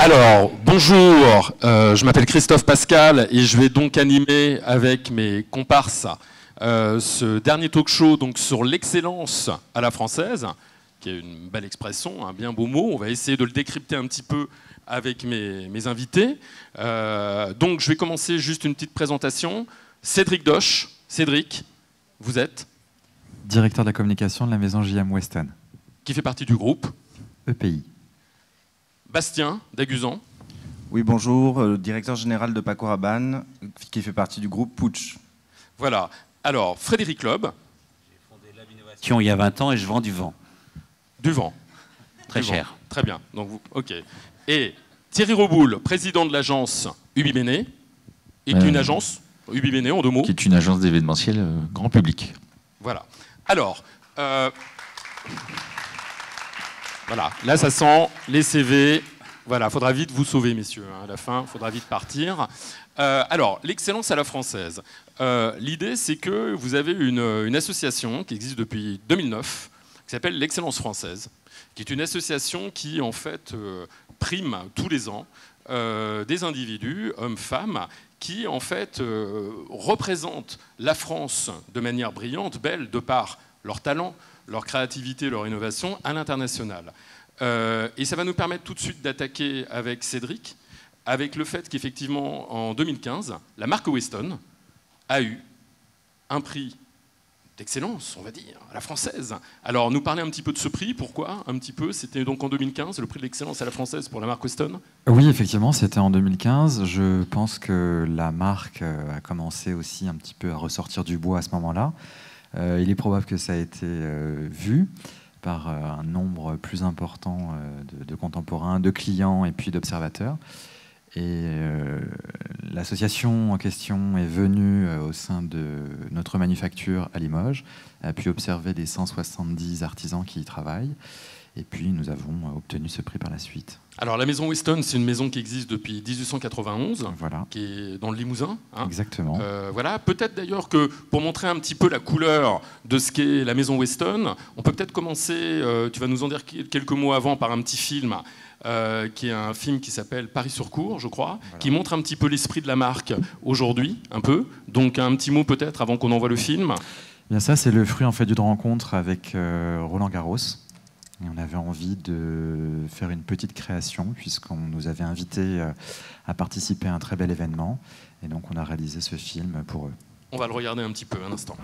Alors, bonjour, je m'appelle Christophe Pascal et je vais donc animer avec mes comparses ce dernier talk show donc, sur l'excellence à la française, qui est une belle expression, un bien beau mot. On va essayer de le décrypter un petit peu avec mes invités. Donc, je vais commencer juste une petite présentation. Cédric Doche. Cédric, vous êtes directeur de la communication de la maison JM Weston. Qui fait partie du groupe EPI. Bastien Daguzan. Oui, bonjour, directeur général de Paco Rabanne, qui fait partie du groupe Pouch. Voilà. Alors, Frédéric Loeb. J'ai fondé Lab Innovation il y a 20 ans et je vends du vent. Du vent. Très cher. Très bien. Donc, ok. Et Thierry Roboul, président de l'agence Ubibene, et qui est une agence, Ubibene en deux mots. Qui est une agence d'événementiel grand public. Voilà. Alors, voilà, là ça sent les CV. Voilà, faudra vite vous sauver, messieurs. Hein, à la fin, faudra vite partir. Alors, l'excellence à la française. L'idée, c'est que vous avez une association qui existe depuis 2009, qui s'appelle l'Excellence française, qui est une association qui, en fait, prime tous les ans des individus, hommes, femmes, qui, en fait, représentent la France de manière brillante, belle, de par leur talent, leur créativité, leur innovation à l'international. Et ça va nous permettre tout de suite d'attaquer avec Cédric, avec le fait qu'effectivement, en 2015, la marque Weston a eu un prix d'excellence, on va dire, à la française. Alors, nous parler un petit peu de ce prix, pourquoi un petit peu? C'était donc en 2015, le prix de l'excellence à la française pour la marque Weston? Oui, effectivement, c'était en 2015. Je pense que la marque a commencé aussi un petit peu à ressortir du bois à ce moment-là. Il est probable que ça a été vu par un nombre plus important de contemporains, de clients et puis d'observateurs. Et l'association en question est venue au sein de notre manufacture à Limoges, a pu observer les 170 artisans qui y travaillent. Et puis nous avons obtenu ce prix par la suite. Alors la maison Weston, c'est une maison qui existe depuis 1891, voilà. Qui est dans le Limousin. Hein. Exactement. Voilà. Peut-être d'ailleurs que pour montrer un petit peu la couleur de ce qu'est la maison Weston, on peut peut-être commencer, tu vas nous en dire quelques mots avant, par un petit film, qui est un film qui s'appelle Paris-sur-Cour, je crois, voilà. Qui montre un petit peu l'esprit de la marque aujourd'hui, un peu. Donc un petit mot peut-être avant qu'on envoie le film. Bien ça, c'est le fruit en fait d'une rencontre avec Roland Garros. Et on avait envie de faire une petite création puisqu'on nous avait invités à participer à un très bel événement. Et donc on a réalisé ce film pour eux. On va le regarder un petit peu, un instant.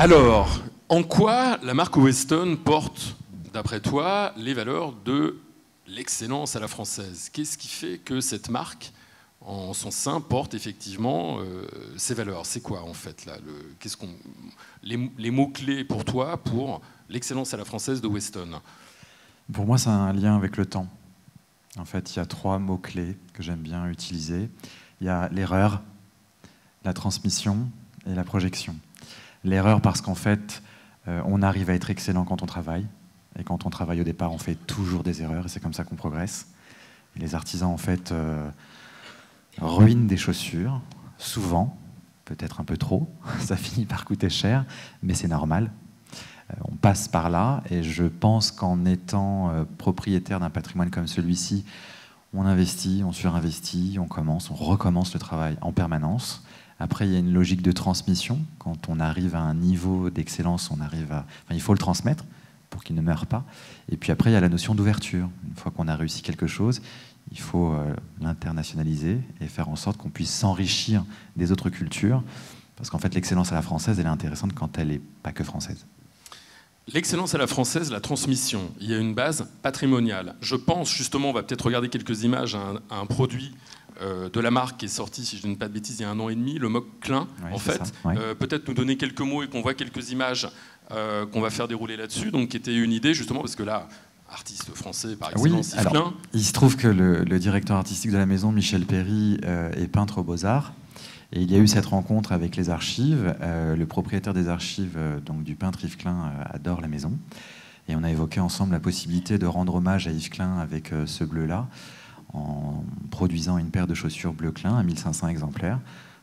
Alors, en quoi la marque Weston porte, d'après toi, les valeurs de l'excellence à la française? Qu'est-ce qui fait que cette marque, en son sein, porte effectivement ces valeurs? C'est quoi, en fait, là, les mots-clés pour toi pour l'excellence à la française de Weston? Pour moi, c'est un lien avec le temps. En fait, il y a 3 mots-clés que j'aime bien utiliser. Il y a l'erreur, la transmission et la projection. L'erreur parce qu'en fait, on arrive à être excellent quand on travaille. Et quand on travaille au départ, on fait toujours des erreurs et c'est comme ça qu'on progresse. Et les artisans, en fait, ruinent des chaussures, souvent, peut-être un peu trop, ça finit par coûter cher, mais c'est normal. On passe par là, et je pense qu'en étant propriétaire d'un patrimoine comme celui-ci, on investit, on surinvestit, on recommence le travail en permanence. Après, il y a une logique de transmission. Quand on arrive à un niveau d'excellence, il faut le transmettre pour qu'il ne meure pas. Et puis après, il y a la notion d'ouverture. Une fois qu'on a réussi quelque chose, il faut l'internationaliser et faire en sorte qu'on puisse s'enrichir des autres cultures. Parce qu'en fait, l'excellence à la française, elle est intéressante quand elle n'est pas que française. L'excellence à la française, la transmission, il y a une base patrimoniale. Je pense justement, on va peut-être regarder quelques images, à un produit de la marque qui est sorti, si je ne dis pas de bêtises, il y a 1 an et demi, le Mock Klein, oui, en fait. Oui. Peut-être nous donner quelques mots et qu'on voit quelques images qu'on va faire dérouler là-dessus, donc qui était une idée justement, parce que là, artiste français par excellence, oui, alors, il se trouve que le directeur artistique de la maison, Michel Perry, est peintre aux Beaux-Arts. Et il y a eu cette rencontre avec les archives. Le propriétaire des archives, donc du peintre Yves Klein, adore la maison. Et on a évoqué ensemble la possibilité de rendre hommage à Yves Klein avec ce bleu-là, en produisant une paire de chaussures bleu Klein à 1500 exemplaires.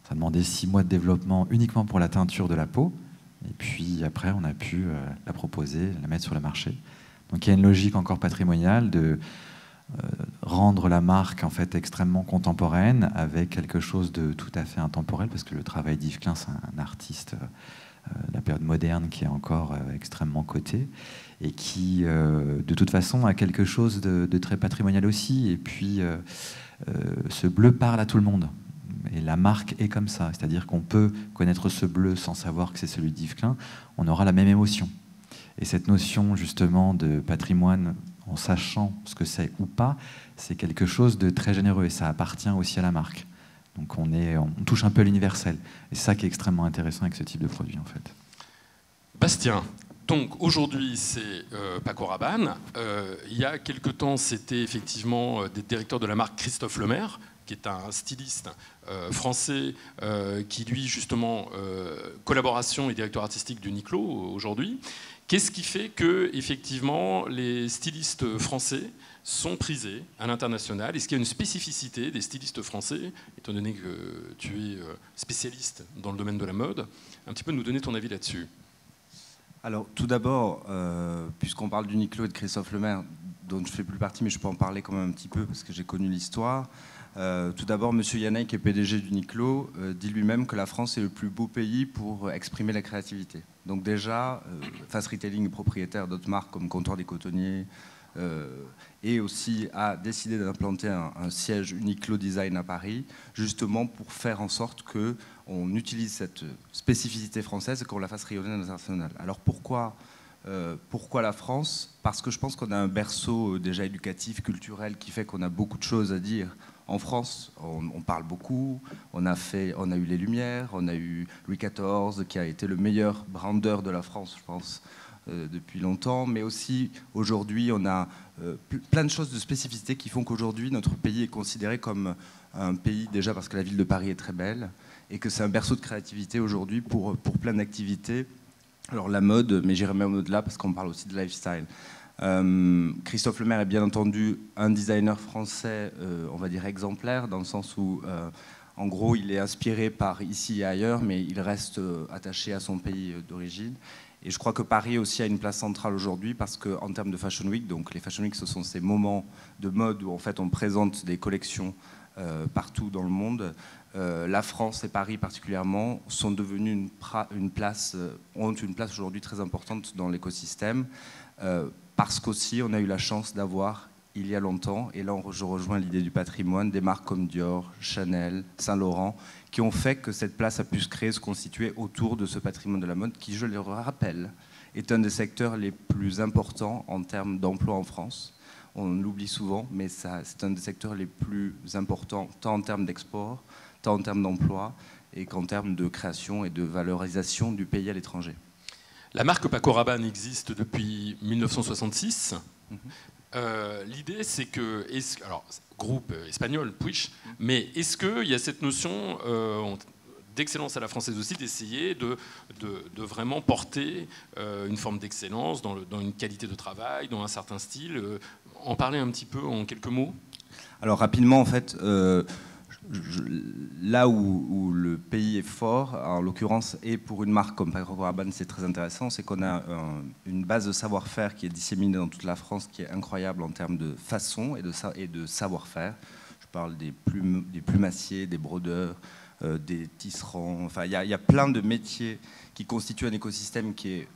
Ça demandait 6 mois de développement uniquement pour la teinture de la peau. Et puis après, on a pu la proposer, la mettre sur le marché. Donc il y a une logique encore patrimoniale de rendre la marque en fait extrêmement contemporaine avec quelque chose de tout à fait intemporel, parce que le travail d'Yves Klein, c'est un artiste de la période moderne qui est encore extrêmement coté et qui de toute façon a quelque chose de très patrimonial aussi. Et puis ce bleu parle à tout le monde. Et la marque est comme ça, c'est-à-dire qu'on peut connaître ce bleu sans savoir que c'est celui d'Yves Klein, on aura la même émotion. Et cette notion justement de patrimoine, en sachant ce que c'est ou pas, c'est quelque chose de très généreux et ça appartient aussi à la marque. Donc on touche un peu à l'universel. Et c'est ça qui est extrêmement intéressant avec ce type de produit en fait. Bastien, donc aujourd'hui c'est Paco Rabanne. Il y a quelque temps c'était effectivement des directeurs de la marque Christophe Lemaire, qui est un styliste français qui lui justement collaboration et directeur artistique d'Uniqlo aujourd'hui. Qu'est-ce qui fait que effectivement les stylistes français sont prisés à l'international? Est-ce qu'il y a une spécificité des stylistes français, étant donné que tu es spécialiste dans le domaine de la mode, un petit peu nous donner ton avis là-dessus? Alors tout d'abord, puisqu'on parle d'Uniqlo et de Christophe Lemaire, dont je ne fais plus partie, mais je peux en parler quand même un petit peu parce que j'ai connu l'histoire. Tout d'abord, M. Yannick, qui est PDG d'Uniqlo, dit lui-même que la France est le plus beau pays pour exprimer la créativité. Donc déjà, Fast Retailing est propriétaire d'autres marques comme Comptoir des Cotonniers et aussi a décidé d'implanter un siège Uniqlo Design à Paris, justement pour faire en sorte qu'on utilise cette spécificité française et qu'on la fasse rayonner à l'international. Alors pourquoi la France? Parce que je pense qu'on a un berceau déjà éducatif, culturel, qui fait qu'on a beaucoup de choses à dire. En France, on parle beaucoup, on a eu les Lumières, on a eu Louis XIV, qui a été le meilleur brander de la France, je pense, depuis longtemps. Mais aussi, aujourd'hui, on a plein de choses de spécificité qui font qu'aujourd'hui, notre pays est considéré comme un pays, déjà parce que la ville de Paris est très belle, et que c'est un berceau de créativité aujourd'hui pour plein d'activités. Alors la mode, mais j'irai même au-delà parce qu'on parle aussi de lifestyle. Christophe Lemaire est bien entendu un designer français, on va dire exemplaire, dans le sens où, en gros, il est inspiré par ici et ailleurs, mais il reste attaché à son pays d'origine. Et je crois que Paris aussi a une place centrale aujourd'hui parce qu'en termes de Fashion Week, donc les Fashion Week, ce sont ces moments de mode où en fait on présente des collections partout dans le monde. La France et Paris particulièrement sont devenus ont une place aujourd'hui très importante dans l'écosystème. Parce qu'aussi on a eu la chance d'avoir, il y a longtemps, et là je rejoins l'idée du patrimoine, des marques comme Dior, Chanel, Saint-Laurent, qui ont fait que cette place a pu se créer, se constituer autour de ce patrimoine de la mode, qui, je le rappelle, est un des secteurs les plus importants en termes d'emploi en France. On l'oublie souvent, mais c'est un des secteurs les plus importants, tant en termes d'export, tant en termes d'emploi, et qu'en termes de création et de valorisation du pays à l'étranger. La marque Paco Rabanne existe depuis 1966. L'idée, c'est que, alors, groupe espagnol, Puig, mais est-ce qu'il y a cette notion d'excellence à la française aussi, d'essayer de vraiment porter une forme d'excellence dans une qualité de travail, dans un certain style, en parler un petit peu en quelques mots? Alors rapidement, en fait, là où le pays est fort, en l'occurrence, et pour une marque comme Paco Rabanne, c'est très intéressant, c'est qu'on a une base de savoir-faire qui est disséminée dans toute la France, qui est incroyable en termes de façon et de savoir-faire. Je parle des plumassiers, des brodeurs, des tisserands. Enfin, il y a plein de métiers qui constituent un écosystème qui est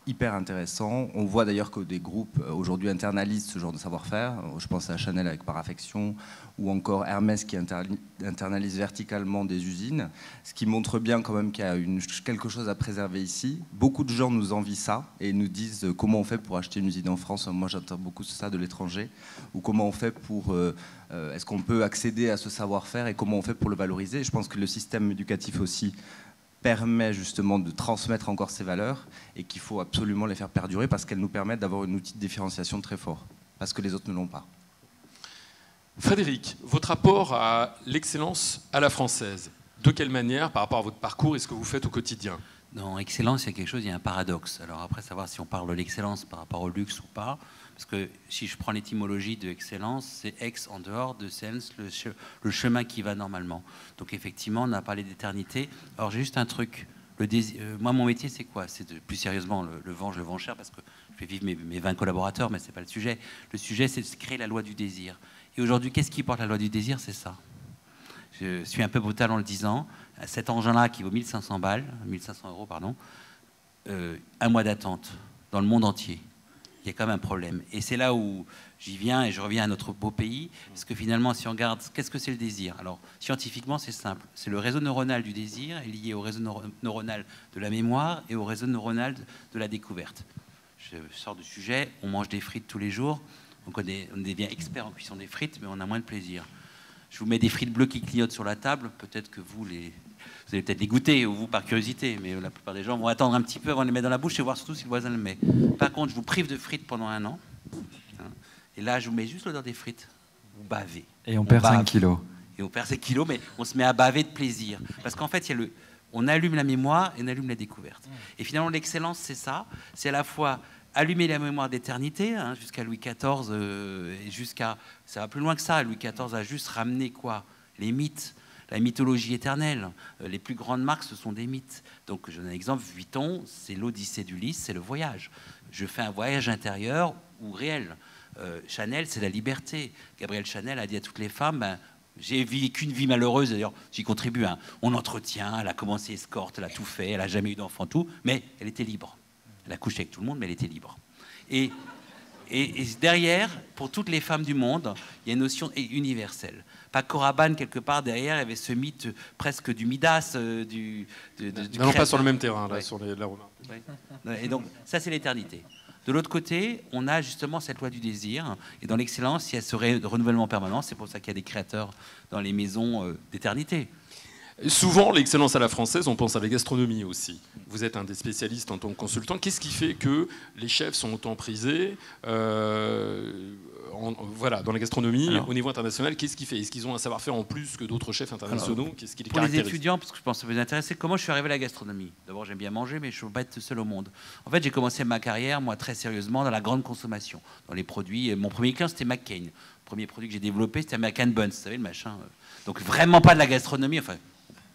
hyper intéressant. On voit d'ailleurs que des groupes aujourd'hui internalisent ce genre de savoir-faire. Je pense à Chanel avec Paraffection ou encore Hermès qui internalise verticalement des usines, ce qui montre bien quand même qu'il y a quelque chose à préserver ici. Beaucoup de gens nous envient ça et nous disent comment on fait pour acheter une usine en France. Moi j'entends beaucoup ça de l'étranger. Ou comment on fait pour... est-ce qu'on peut accéder à ce savoir-faire et comment on fait pour le valoriser. Je pense que le système éducatif aussi permet justement de transmettre encore ces valeurs et qu'il faut absolument les faire perdurer parce qu'elles nous permettent d'avoir un outil de différenciation très fort, parce que les autres ne l'ont pas. Frédéric, votre rapport à l'excellence à la française, de quelle manière, par rapport à votre parcours et ce que vous faites au quotidien? Dans excellence, il y a quelque chose, il y a un paradoxe. Alors après, savoir si on parle de l'excellence par rapport au luxe ou pas, parce que si je prends l'étymologie de excellence, c'est ex en dehors, de sens, le chemin qui va normalement. Donc effectivement, on a parlé d'éternité. Alors j'ai juste un truc. Moi, mon métier, c'est quoi? C'est plus sérieusement, je le vends cher parce que je fais vivre mes 20 collaborateurs, mais c'est pas le sujet. Le sujet, c'est de créer la loi du désir. Et aujourd'hui, qu'est-ce qui porte la loi du désir? C'est ça. Je suis un peu brutal en le disant. Cet engin-là qui vaut 1500 €, pardon, un mois d'attente dans le monde entier. Il y a quand même un problème. Et c'est là où j'y viens et je reviens à notre beau pays. Parce que finalement, si on regarde, qu'est-ce que c'est le désir? Alors, scientifiquement, c'est simple. C'est le réseau neuronal du désir est lié au réseau neuronal de la mémoire et au réseau neuronal de la découverte. Je sors du sujet. On mange des frites tous les jours. On devient expert en cuisson des frites, mais on a moins de plaisir. Je vous mets des frites bleues qui clignotent sur la table. Peut-être que vous allez peut-être les goûter, ou vous par curiosité, mais la plupart des gens vont attendre un petit peu avant de les mettre dans la bouche et voir surtout si le voisin le met. Par contre, je vous prive de frites pendant 1 an. Et là, je vous mets juste l'odeur des frites. Vous bavez. Et on perd 5 kilos. Et on perd 5 kilos, mais on se met à baver de plaisir. Parce qu'en fait, on allume la mémoire et on allume la découverte. Et finalement, l'excellence, c'est ça. C'est à la fois allumer la mémoire d'éternité, jusqu'à Louis XIV, et ça va plus loin que ça. Louis XIV a juste ramené quoi? Les mythes, la mythologie éternelle. Les plus grandes marques, ce sont des mythes. Donc, je donne un exemple. Vuitton, c'est l'Odyssée d'Ulysse, c'est le voyage. Je fais un voyage intérieur ou réel. Chanel, c'est la liberté. Gabrielle Chanel a dit à toutes les femmes, j'ai vécu une vie malheureuse, d'ailleurs j'y contribue. On entretient, elle a commencé escorte, elle a tout fait, elle n'a jamais eu d'enfant, tout, mais elle était libre. Elle a couché avec tout le monde, mais elle était libre. Et derrière, pour toutes les femmes du monde, il y a une notion universelle. Paco Rabanne, quelque part, derrière, il y avait ce mythe presque du Midas, du non, pas sur le même terrain, là, sur la remarque. Ouais. Et donc, ça, c'est l'éternité. De l'autre côté, on a justement cette loi du désir. Et dans l'excellence, il y a ce renouvellement permanent. C'est pour ça qu'il y a des créateurs dans les maisons d'éternité. Souvent, l'excellence à la française, on pense à la gastronomie aussi. Vous êtes un des spécialistes en tant que consultant. Qu'est-ce qui fait que les chefs sont autant prisés dans la gastronomie, au niveau international? Qu'est-ce qui fait? Est-ce qu'ils ont un savoir-faire en plus que d'autres chefs internationaux? Qu'est-ce qui les caractérise? Pour les étudiants, parce que je pense que ça vous intéresse, comment je suis arrivé à la gastronomie? D'abord, j'aime bien manger, mais je ne veux pas être seul au monde. En fait, j'ai commencé ma carrière, moi, très sérieusement, dans la grande consommation, dans les produits. Mon premier client, c'était McCain. Le premier produit que j'ai développé, c'était American Buns, vous savez, le machin. Donc, vraiment pas de la gastronomie, enfin...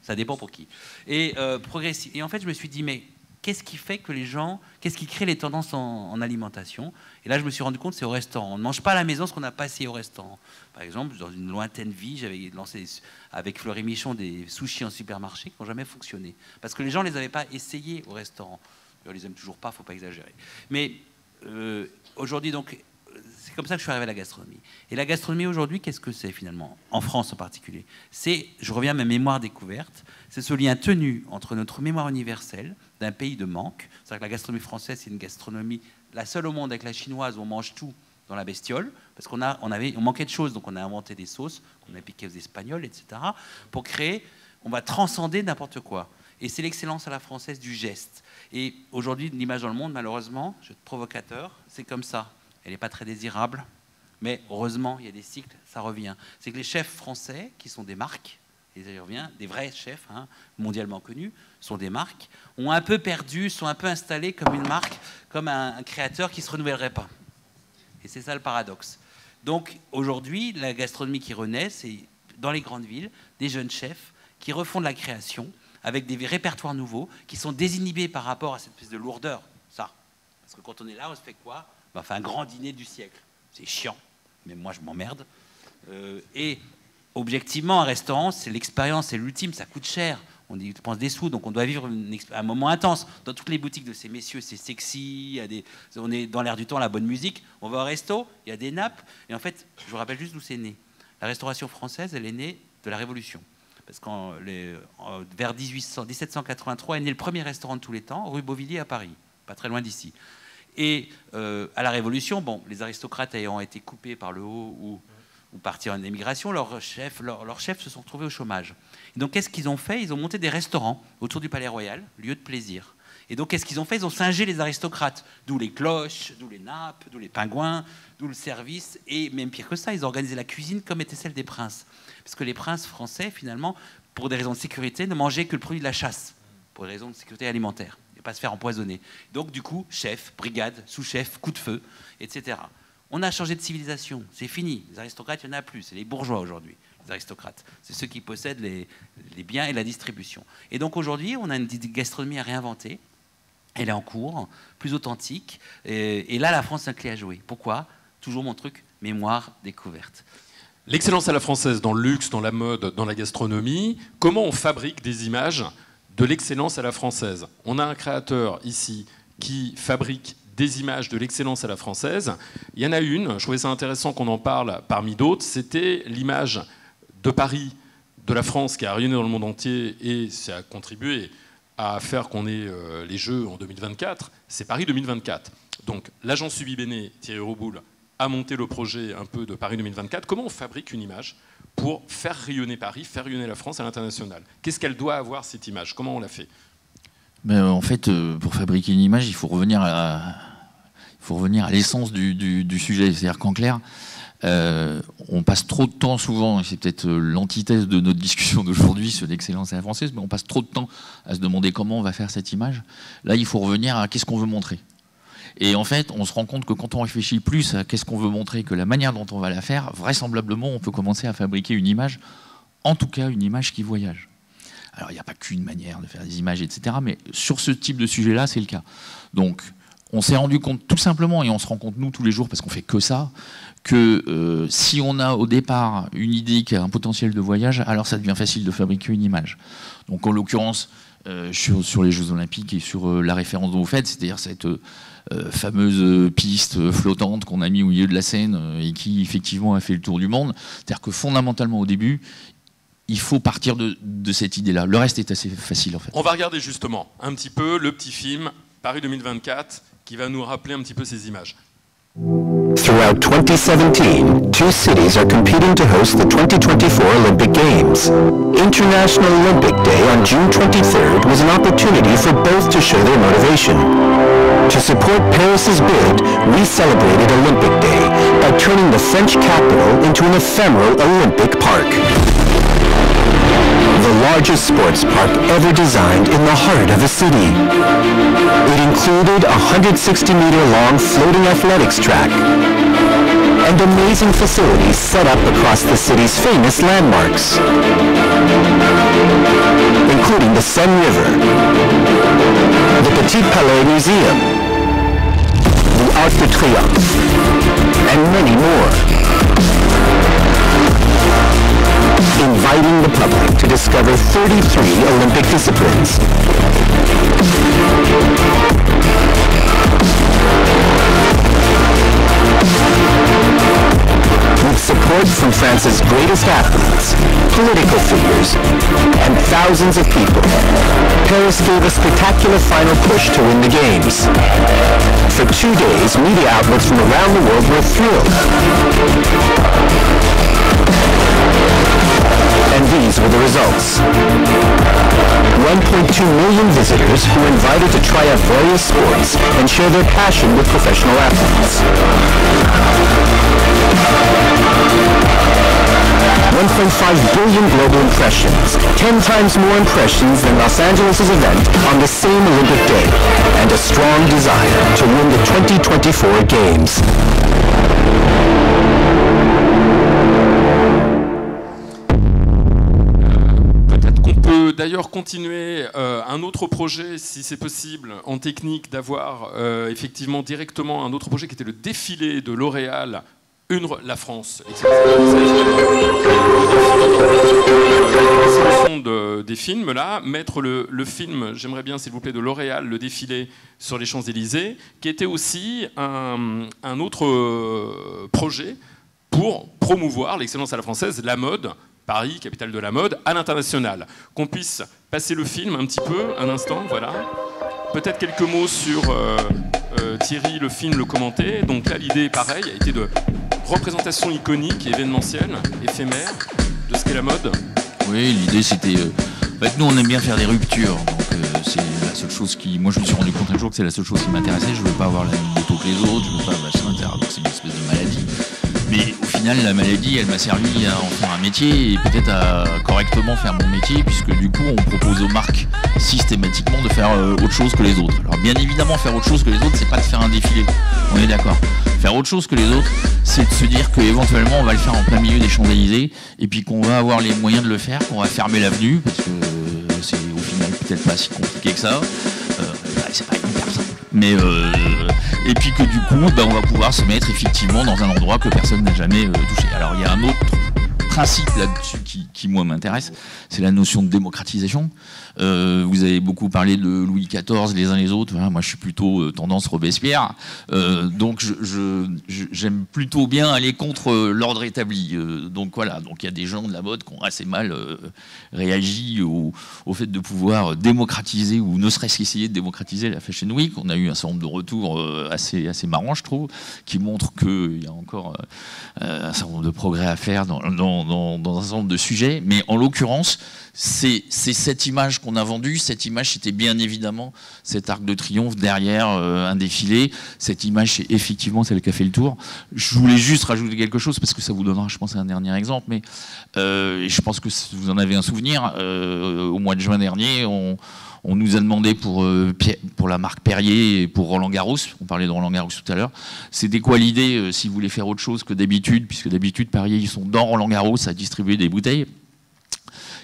Ça dépend pour qui. Et en fait, je me suis dit, mais qu'est-ce qui fait que les gens... Qu'est-ce qui crée les tendances en alimentation? Et là, je me suis rendu compte, c'est au restaurant. On ne mange pas à la maison ce qu'on n'a pas essayé au restaurant. Par exemple, dans une lointaine vie, j'avais lancé avec Fleury Michon des sushis en supermarché qui n'ont jamais fonctionné. Parce que les gens ne les avaient pas essayés au restaurant. On les aime toujours pas, il ne faut pas exagérer. Mais aujourd'hui, donc... C'est comme ça que je suis arrivé à la gastronomie. Et la gastronomie aujourd'hui, qu'est-ce que c'est finalement? En France en particulier. Je reviens à ma mémoire découverte, c'est ce lien tenu entre notre mémoire universelle d'un pays de manque. C'est-à-dire que la gastronomie française, c'est une gastronomie, la seule au monde avec la chinoise, où on mange tout dans la bestiole, parce qu'on manquait de choses, donc on a inventé des sauces qu'on a piquées aux Espagnols, etc. Pour créer, on va transcender n'importe quoi. Et c'est l'excellence à la française du geste. Et aujourd'hui, l'image dans le monde, malheureusement, je suis provocateur, c'est comme ça. Elle n'est pas très désirable, mais heureusement, il y a des cycles, ça revient. C'est que les chefs français, qui sont des marques, et ça y revient, des vrais chefs mondialement connus, sont des marques, ont un peu perdu, sont un peu installés comme une marque, comme un créateur qui ne se renouvellerait pas. Et c'est ça le paradoxe. Donc aujourd'hui, la gastronomie qui renaît, c'est dans les grandes villes, des jeunes chefs qui refont de la création avec des répertoires nouveaux, qui sont désinhibés par rapport à cette espèce de lourdeur. Ça. Parce que quand on est là, on se fait quoi? On fait un grand dîner du siècle. C'est chiant, mais moi je m'emmerde. Et objectivement, un restaurant, c'est l'expérience, c'est l'ultime, ça coûte cher. On dépense des sous, donc on doit vivre un moment intense. Dans toutes les boutiques de ces messieurs, c'est sexy, on est dans l'air du temps, la bonne musique. On va au resto, il y a des nappes. Et en fait, je vous rappelle juste d'où c'est né. La restauration française, elle est née de la Révolution. Parce qu'en vers 1783 est né le premier restaurant de tous les temps, rue Beauvilliers à Paris, pas très loin d'ici. Et à la Révolution, bon, les aristocrates ayant été coupés par le haut ou partis en émigration, leurs chefs se sont retrouvés au chômage. Et donc qu'est-ce qu'ils ont fait? Ils ont monté des restaurants autour du Palais Royal, lieu de plaisir. Et donc qu'est-ce qu'ils ont fait? Ils ont singé les aristocrates, d'où les cloches, d'où les nappes, d'où les pingouins, d'où le service, et même pire que ça, ils ont organisé la cuisine comme était celle des princes. Parce que les princes français, finalement, pour des raisons de sécurité, ne mangeaient que le produit de la chasse, pour des raisons de sécurité alimentaire, et pas se faire empoisonner. Donc du coup, chef, brigade, sous-chef, coup de feu, etc. On a changé de civilisation, c'est fini. Les aristocrates, il n'y en a plus, c'est les bourgeois aujourd'hui, les aristocrates. C'est ceux qui possèdent les biens et la distribution. Et donc aujourd'hui, on a une gastronomie à réinventer. Elle est en cours, plus authentique. Et là, la France a un clé à jouer. Pourquoi? Toujours mon truc, mémoire, découverte. L'excellence à la française dans le luxe, dans la mode, dans la gastronomie. Comment on fabrique des images de l'excellence à la française? On a un créateur ici qui fabrique des images de l'excellence à la française. Il y en a une, je trouvais ça intéressant qu'on en parle parmi d'autres, c'était l'image de Paris, de la France qui a rayonné dans le monde entier et ça a contribué à faire qu'on ait les Jeux en 2024, c'est Paris 2024. Donc l'agence Subibene, Thierry Roboul, a monté le projet un peu de Paris 2024. Comment on fabrique une image pour faire rayonner Paris, faire rayonner la France à l'international? Qu'est-ce qu'elle doit avoir, cette image? Comment on la fait? En fait, pour fabriquer une image, il faut revenir à l'essence du sujet. C'est-à-dire qu'en clair, on passe trop de temps souvent, et c'est peut-être l'antithèse de notre discussion d'aujourd'hui sur l'excellence à la française, mais on passe trop de temps à se demander comment on va faire cette image. Là, il faut revenir à qu'est-ce qu'on veut montrer. Et en fait, on se rend compte que quand on réfléchit plus à qu'est-ce qu'on veut montrer que la manière dont on va la faire, vraisemblablement, on peut commencer à fabriquer une image, en tout cas une image qui voyage. Alors, il n'y a pas qu'une manière de faire des images, etc. Mais sur ce type de sujet-là, c'est le cas. Donc, on s'est rendu compte tout simplement, et on se rend compte nous tous les jours, parce qu'on fait que ça, que si on a au départ une idée qui a un potentiel de voyage, alors ça devient facile de fabriquer une image. Donc, en l'occurrence, sur les Jeux Olympiques et sur la référence dont vous faites, c'est-à-dire cette fameuse piste flottante qu'on a mis au milieu de la Seine et qui effectivement a fait le tour du monde. C'est-à-dire que fondamentalement au début, il faut partir de cette idée-là. Le reste est assez facile en fait. On va regarder justement un petit peu le petit film Paris 2024 qui va nous rappeler un petit peu ces images. Throughout 2017, two cities are competing to host the 2024 Olympic Games. International Olympic Day on June 23rd was an opportunity for both to show their motivation. To support Paris's bid, we celebrated Olympic Day by turning the French capital into an ephemeral Olympic park. The largest sports park ever designed in the heart of a city. It included a 160-meter-long floating athletics track and amazing facilities set up across the city's famous landmarks, including the Seine River, the Petit Palais Museum, the Arc de Triomphe, and many more. Inviting the public to discover 33 Olympic disciplines. With support from France's greatest athletes, political figures, and thousands of people, Paris gave a spectacular final push to win the Games. For 2 days, media outlets from around the world were thrilled. And these were the results. 1.2 million visitors who were invited to try out various sports and share their passion with professional athletes. 1.5 billion global impressions, 10 times more impressions than Los Angeles' event on the same Olympic day, and a strong desire to win the 2024 Games. D'ailleurs continuer un autre projet, si c'est possible, en technique, d'avoir effectivement directement un autre projet qui était le défilé de L'Oréal, la France. Des films là, mettre le film, j'aimerais bien s'il vous plaît, de L'Oréal, le défilé sur les Champs-Élysées, qui était aussi un autre projet pour promouvoir l'excellence à la française, la mode. Paris, capitale de la mode, à l'international. Qu'on puisse passer le film un petit peu, un instant, voilà. Peut-être quelques mots sur Thierry, le film, le commenter. Donc là, l'idée, pareil, a été de représentation iconique, événementielle, éphémère, de ce qu'est la mode. Oui, l'idée, c'était... En fait, nous, on aime bien faire des ruptures. Donc, c'est la seule chose qui... Moi, je me suis rendu compte un jour que c'est la seule chose qui m'intéressait. Je ne veux pas avoir la même moto que les autres, je ne veux pas machin, etc. Donc, c'est une espèce de maladie. Mais au final, la maladie, elle m'a servi à en faire un métier et peut-être à correctement faire mon métier, puisque du coup, on propose aux marques systématiquement de faire autre chose que les autres. Alors bien évidemment, faire autre chose que les autres, c'est pas de faire un défilé, on est d'accord. Faire autre chose que les autres, c'est de se dire qu'éventuellement, on va le faire en plein milieu des Champs-Élysées, et puis qu'on va avoir les moyens de le faire, qu'on va fermer l'avenue, parce que c'est au final peut-être pas si compliqué que ça. C'est pas hyper simple. Mais et puis que du coup, on va pouvoir se mettre effectivement dans un endroit que personne n'a jamais touché. Alors il y a un autre principe là-dessus qui moi m'intéresse, c'est la notion de démocratisation. Vous avez beaucoup parlé de Louis XIV les uns les autres. Voilà, moi je suis plutôt tendance Robespierre, donc j'aime plutôt bien aller contre l'ordre établi. Donc voilà, donc il y a des gens de la mode qui ont assez mal réagi au fait de pouvoir démocratiser, ou ne serait-ce qu'essayer de démocratiser la Fashion Week. On a eu un certain nombre de retours assez marrants, je trouve, qui montrent qu'il y a encore un certain nombre de progrès à faire dans un certain nombre de sujets. Mais en l'occurrence, c'est cette image qu'on a vendue. Cette image, c'était bien évidemment cet arc de triomphe derrière un défilé. Cette image, c'est effectivement celle qui a fait le tour. Je voulais juste rajouter quelque chose, parce que ça vous donnera, je pense, un dernier exemple. Mais je pense que vous en avez un souvenir. Au mois de juin dernier, on nous a demandé pour la marque Perrier et pour Roland Garros, on parlait de Roland Garros tout à l'heure, c'était quoi l'idée si vous voulez faire autre chose que d'habitude, puisque d'habitude Perrier, ils sont dans Roland Garros à distribuer des bouteilles.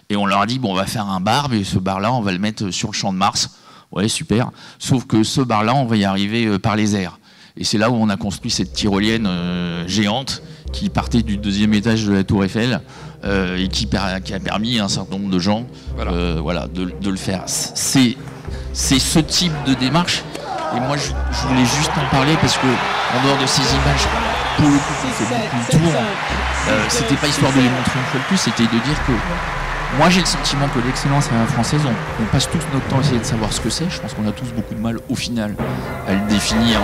Et on leur a dit, bon, on va faire un bar, mais ce bar-là, on va le mettre sur le Champ de Mars. Ouais, super. Sauf que ce bar-là, on va y arriver par les airs. Et c'est là où on a construit cette tyrolienne géante qui partait du 2e étage de la Tour Eiffel et qui a permis à un certain nombre de gens de le faire. C'est ce type de démarche. Et moi, je voulais juste en parler parce que, en dehors de ces images, pour le coup, on fait beaucoup le tour. C'était pas histoire de les montrer une fois de plus, c'était de dire que moi, j'ai le sentiment que l'excellence à la française, on passe tous notre temps à essayer de savoir ce que c'est. Je pense qu'on a tous beaucoup de mal, au final, à le définir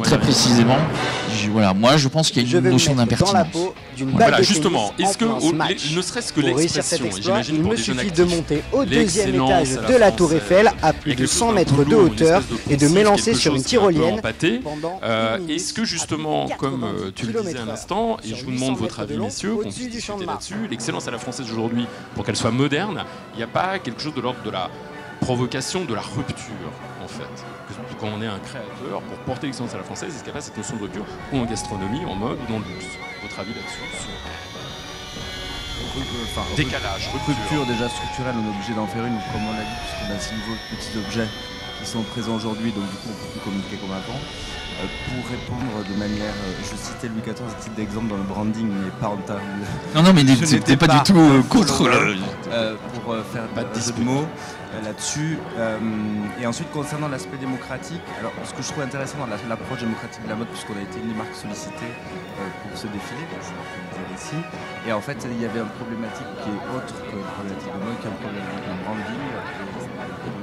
très précisément. Voilà, moi, je pense qu'il y a une notion d'impertinence. Voilà, justement, est-ce que, ne serait-ce que l'expression, j'imagine pour des jeunes actifs, de monter au 2e étage de la Tour Eiffel à plus de 100 mètres de hauteur et de m'élancer sur une tyrolienne pendant est-ce que justement, comme tu le disais à l'instant, et je vous demande votre avis, messieurs, qu'on puisse discuter là-dessus, l'excellence à la française aujourd'hui, pour qu'elle soit moderne, il n'y a pas quelque chose de l'ordre de la provocation, de la rupture, en fait. Quand on est un créateur, pour porter l'excellence à la française, est-ce qu'il n'y a pas cette notion de rupture, ou en gastronomie, en mode, ou dans le luxe? Votre avis là-dessus? Décalage, rupture déjà structurelle, on est obligé d'en faire une, comme on l'a dit, puisqu'on a 6 nouveaux petits objets qui sont présents aujourd'hui, donc du coup on peut plus communiquer comme avant. Pour répondre de manière, je citais Louis XIV à titre d'exemple dans le branding, mais pas en termes de... Non, mais c'était pas du tout contre pour faire pas de jeu de mots là-dessus. Et ensuite, concernant l'aspect démocratique, alors ce que je trouve intéressant dans l'approche démocratique de la mode, puisqu'on a été une des marques sollicitées pour ce défilé, je vais le dire ici, et en fait, il y avait une problématique qui est autre que la problématique de mode, qui est un problème de branding,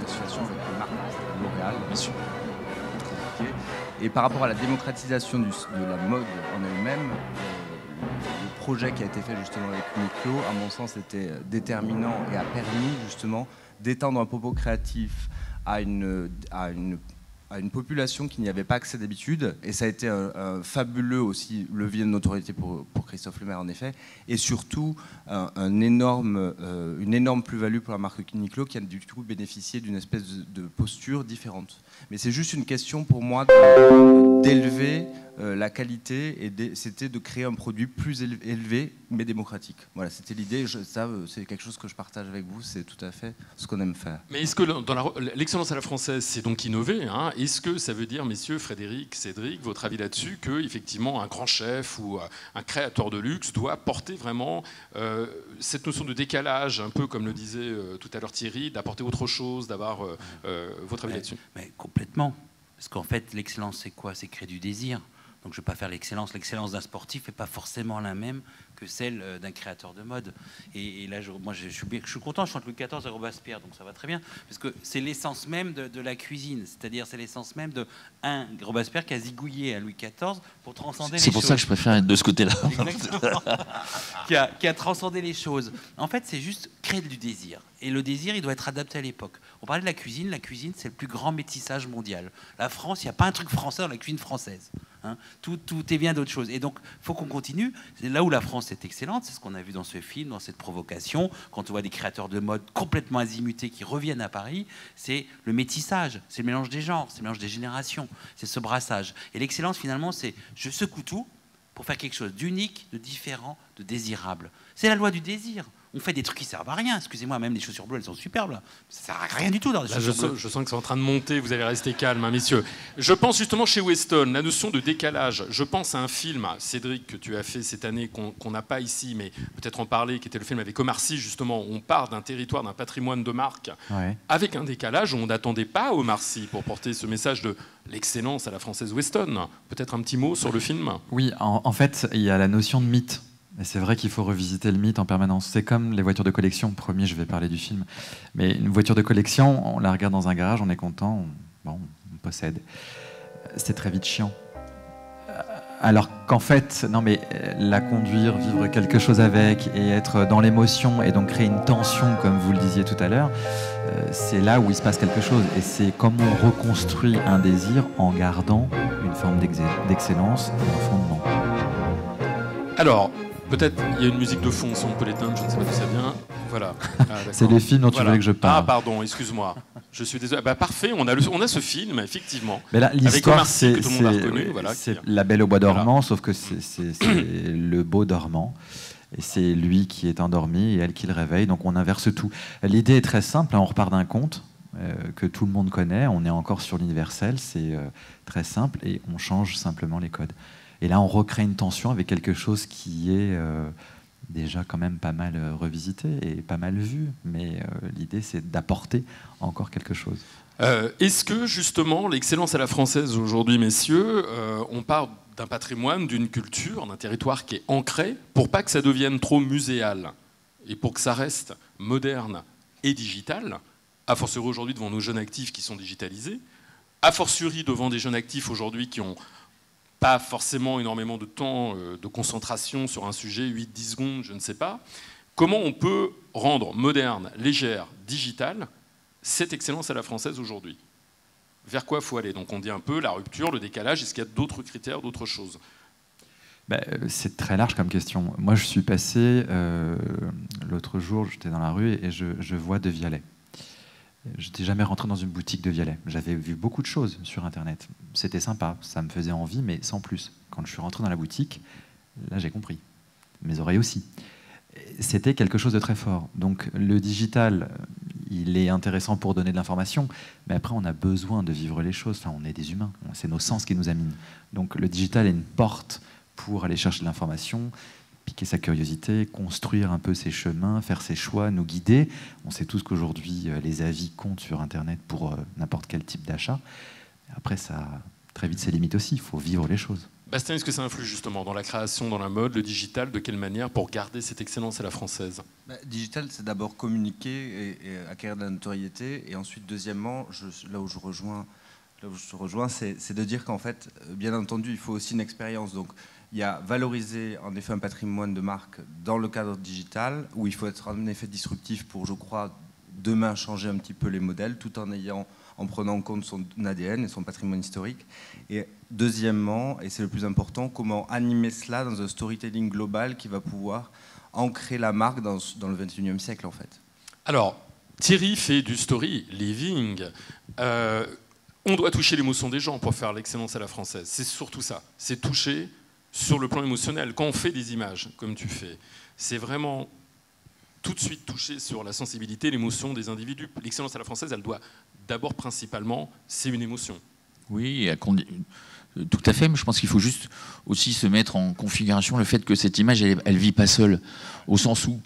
une situation avec les marques L'Oréal, bien sûr. Et par rapport à la démocratisation de la mode en elle-même, le projet qui a été fait justement avec Uniqlo, à mon sens, était déterminant et a permis justement d'étendre un propos créatif à à une population qui n'y avait pas accès d'habitude, et ça a été un fabuleux aussi levier de notoriété pour Christophe Lemaire en effet, et surtout une énorme plus-value pour la marque Uniqlo qui a du coup bénéficié d'une espèce de posture différente. Mais c'est juste une question pour moi d'élever la qualité, et c'était de créer un produit plus élevé mais démocratique. Voilà, c'était l'idée. Ça, c'est quelque chose que je partage avec vous. C'est tout à fait ce qu'on aime faire. Mais est-ce que dans l'excellence à la française, c'est donc innover, hein? Est-ce que ça veut dire, messieurs, Frédéric, Cédric, votre avis là-dessus, que effectivement un grand chef ou un créateur de luxe doit porter vraiment cette notion de décalage, un peu comme le disait tout à l'heure Thierry, d'apporter autre chose, d'avoir votre avis là-dessus? Mais complètement. Parce qu'en fait, l'excellence, c'est quoi? C'est créer du désir. Donc je ne vais pas faire l'excellence. L'excellence d'un sportif n'est pas forcément la même que celle d'un créateur de mode. Et là, moi, je suis content, je chante Louis XIV à Robespierre, donc ça va très bien. Parce que c'est l'essence même de la cuisine. C'est-à-dire, c'est l'essence même de Robespierre qui a zigouillé à Louis XIV pour transcender les choses. C'est pour ça que je préfère être de ce côté-là. Exactement. qui a transcendé les choses. En fait, c'est juste créer du désir. Et le désir, il doit être adapté à l'époque. On parlait de la cuisine. La cuisine, c'est le plus grand métissage mondial. La France, il n'y a pas un truc français dans la cuisine française. Hein, tout est bien d'autre chose. Et donc, il faut qu'on continue. C'est là où la France est excellente. C'est ce qu'on a vu dans ce film, dans cette provocation. Quand on voit des créateurs de mode complètement azimutés qui reviennent à Paris, c'est le métissage, c'est le mélange des genres, c'est le mélange des générations, c'est ce brassage. Et l'excellence, finalement, c'est je secoue tout pour faire quelque chose d'unique, de différent, de désirable. C'est la loi du désir. On fait des trucs qui servent à rien. Excusez-moi, même les chaussures bleues, elles sont superbes. Là. Ça sert à rien du tout dans les chaussures bleues. Je sens que c'est en train de monter. Vous allez rester calme, hein, messieurs. Je pense justement chez Weston, la notion de décalage. Je pense à un film, Cédric, que tu as fait cette année, qu'on n'a pas ici, mais peut-être en parler, qui était le film avec Omar Sy, justement, où on part d'un territoire, d'un patrimoine de marque, avec un décalage où on n'attendait pas Omar Sy pour porter ce message de l'excellence à la française Weston. Peut-être un petit mot sur le film? Oui, en fait, il y a la notion de mythe. Et c'est vrai qu'il faut revisiter le mythe en permanence. C'est comme les voitures de collection. Premier, je vais parler du film. Mais une voiture de collection, on la regarde dans un garage, on est content, on possède. C'est très vite chiant. Alors qu'en fait, non mais la conduire, vivre quelque chose avec et être dans l'émotion et donc créer une tension, comme vous le disiez tout à l'heure, c'est là où il se passe quelque chose. Et c'est comment on reconstruit un désir en gardant une forme d'excellence et un fondement. Alors, peut-être il y a une musique de fond, si on peut l'éteindre, je ne sais pas d'où ça vient. Voilà. C'est les films dont tu voulais que je parle. Ah pardon, excuse-moi. Je suis désolé. Bah, parfait, on a ce film, effectivement. Mais là, l'histoire, c'est voilà, La Belle au bois dormant, sauf que c'est le beau dormant. Et c'est lui qui est endormi et elle qui le réveille. Donc on inverse tout. L'idée est très simple, hein, on repart d'un conte que tout le monde connaît. On est encore sur l'universel, c'est très simple et on change simplement les codes. Et là, on recrée une tension avec quelque chose qui est déjà quand même pas mal revisité et pas mal vu. Mais l'idée, c'est d'apporter encore quelque chose. Est-ce que, justement, l'excellence à la française aujourd'hui, messieurs, on part d'un patrimoine, d'une culture, d'un territoire qui est ancré, pour pas que ça devienne trop muséal et pour que ça reste moderne et digital, a fortiori aujourd'hui devant nos jeunes actifs qui sont digitalisés, a fortiori devant des jeunes actifs aujourd'hui qui ont pas forcément énormément de temps de concentration sur un sujet, 8-10 secondes, je ne sais pas. Comment on peut rendre moderne, légère, digitale, cette excellence à la française aujourd'hui? Vers quoi il faut aller? Donc on dit un peu la rupture, le décalage, est-ce qu'il y a d'autres critères, d'autres choses? C'est très large comme question. Moi, je suis passé, l'autre jour, j'étais dans la rue et je vois De Vialet. Je n'étais jamais rentré dans une boutique de Vialet. J'avais vu beaucoup de choses sur Internet. C'était sympa, ça me faisait envie, mais sans plus. Quand je suis rentré dans la boutique, là, j'ai compris. Mes oreilles aussi. C'était quelque chose de très fort. Donc, le digital, il est intéressant pour donner de l'information, mais après, on a besoin de vivre les choses. Enfin, on est des humains. C'est nos sens qui nous aminent. Donc, le digital est une porte pour aller chercher de l'information, piquer sa curiosité, construire un peu ses chemins, faire ses choix, nous guider. On sait tous qu'aujourd'hui, les avis comptent sur Internet pour n'importe quel type d'achat. Après, ça a très vite ses limites aussi. Il faut vivre les choses. Bastien, est-ce que ça influe justement dans la création, dans la mode, le digital? De quelle manière pour garder cette excellence à la française? Digital, c'est d'abord communiquer et acquérir de la notoriété. Et ensuite, deuxièmement, là où je te rejoins, c'est de dire qu'en fait, bien entendu, il faut aussi une expérience. Donc, il y a valoriser en effet un patrimoine de marque dans le cadre digital, où il faut être en effet disruptif pour, je crois, demain changer un petit peu les modèles, tout en en prenant en compte son ADN et son patrimoine historique. Et deuxièmement, et c'est le plus important, comment animer cela dans un storytelling global qui va pouvoir ancrer la marque dans le 21e siècle, en fait. Alors, Thierry fait du story living. On doit toucher l'émotion des gens pour faire l'excellence à la française. C'est surtout ça. C'est toucher sur le plan émotionnel. Quand on fait des images, comme tu fais, c'est vraiment tout de suite toucher sur la sensibilité, l'émotion des individus. L'excellence à la française, elle doit d'abord, principalement, c'est une émotion. Oui, tout à fait, mais je pense qu'il faut juste aussi se mettre en configuration le fait que cette image, elle ne vit pas seule, au sens où,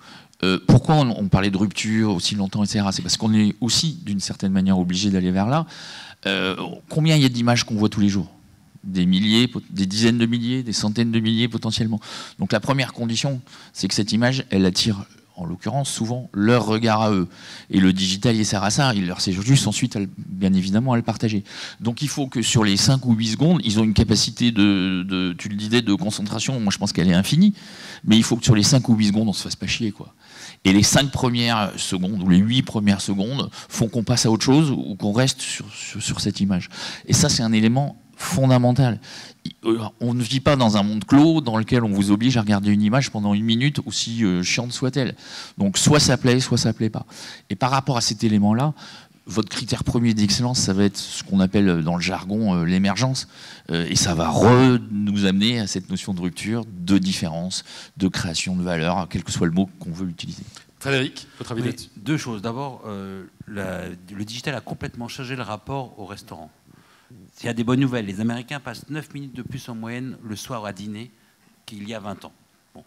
pourquoi on parlait de rupture aussi longtemps, etc. C'est parce qu'on est aussi, d'une certaine manière, obligé d'aller vers là. Combien il y a d'images qu'on voit tous les jours ? Des milliers, des dizaines de milliers, des centaines de milliers potentiellement. Donc la première condition, c'est que cette image, elle attire, en l'occurrence, souvent, leur regard à eux. Et le digital, il sert à ça. Il leur sert juste ensuite, bien évidemment, à le partager. Donc il faut que sur les 5 ou 8 secondes, ils ont une capacité tu le disais, de concentration. Moi, je pense qu'elle est infinie. Mais il faut que sur les 5 ou 8 secondes, on se fasse pas chier, quoi. Et les 5 premières secondes ou les 8 premières secondes font qu'on passe à autre chose ou qu'on reste sur cette image. Et ça, c'est un élément fondamental. On ne vit pas dans un monde clos dans lequel on vous oblige à regarder une image pendant 1 minute, aussi chiante soit-elle. Donc soit ça plaît pas. Et par rapport à cet élément-là, votre critère premier d'excellence, ça va être ce qu'on appelle dans le jargon l'émergence. Et ça va nous amener à cette notion de rupture, de différence, de création de valeur, quel que soit le mot qu'on veut utiliser. Frédéric, votre avis là-dessus ? 2 choses. D'abord, le digital a complètement changé le rapport au restaurant. S'il y a des bonnes nouvelles, les Américains passent 9 minutes de plus en moyenne le soir à dîner qu'il y a 20 ans. Bon,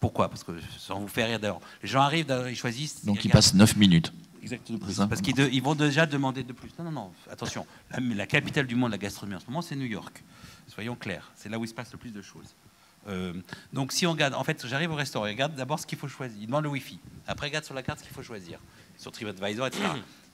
pourquoi ? Parce que ça vous fait rire d'abord. Les gens arrivent, ils choisissent... Donc ils passent 9 minutes. Exactement. Parce qu'ils vont déjà demander de plus. Non, attention. La capitale du monde de la gastronomie en ce moment, c'est New York. Soyons clairs. C'est là où il se passe le plus de choses. Donc si on regarde... En fait, j'arrive au restaurant, je regarde d'abord ce qu'il faut choisir. Ils demandent le Wi-Fi. Après, regarde sur la carte ce qu'il faut choisir. Sur TripAdvisor, etc.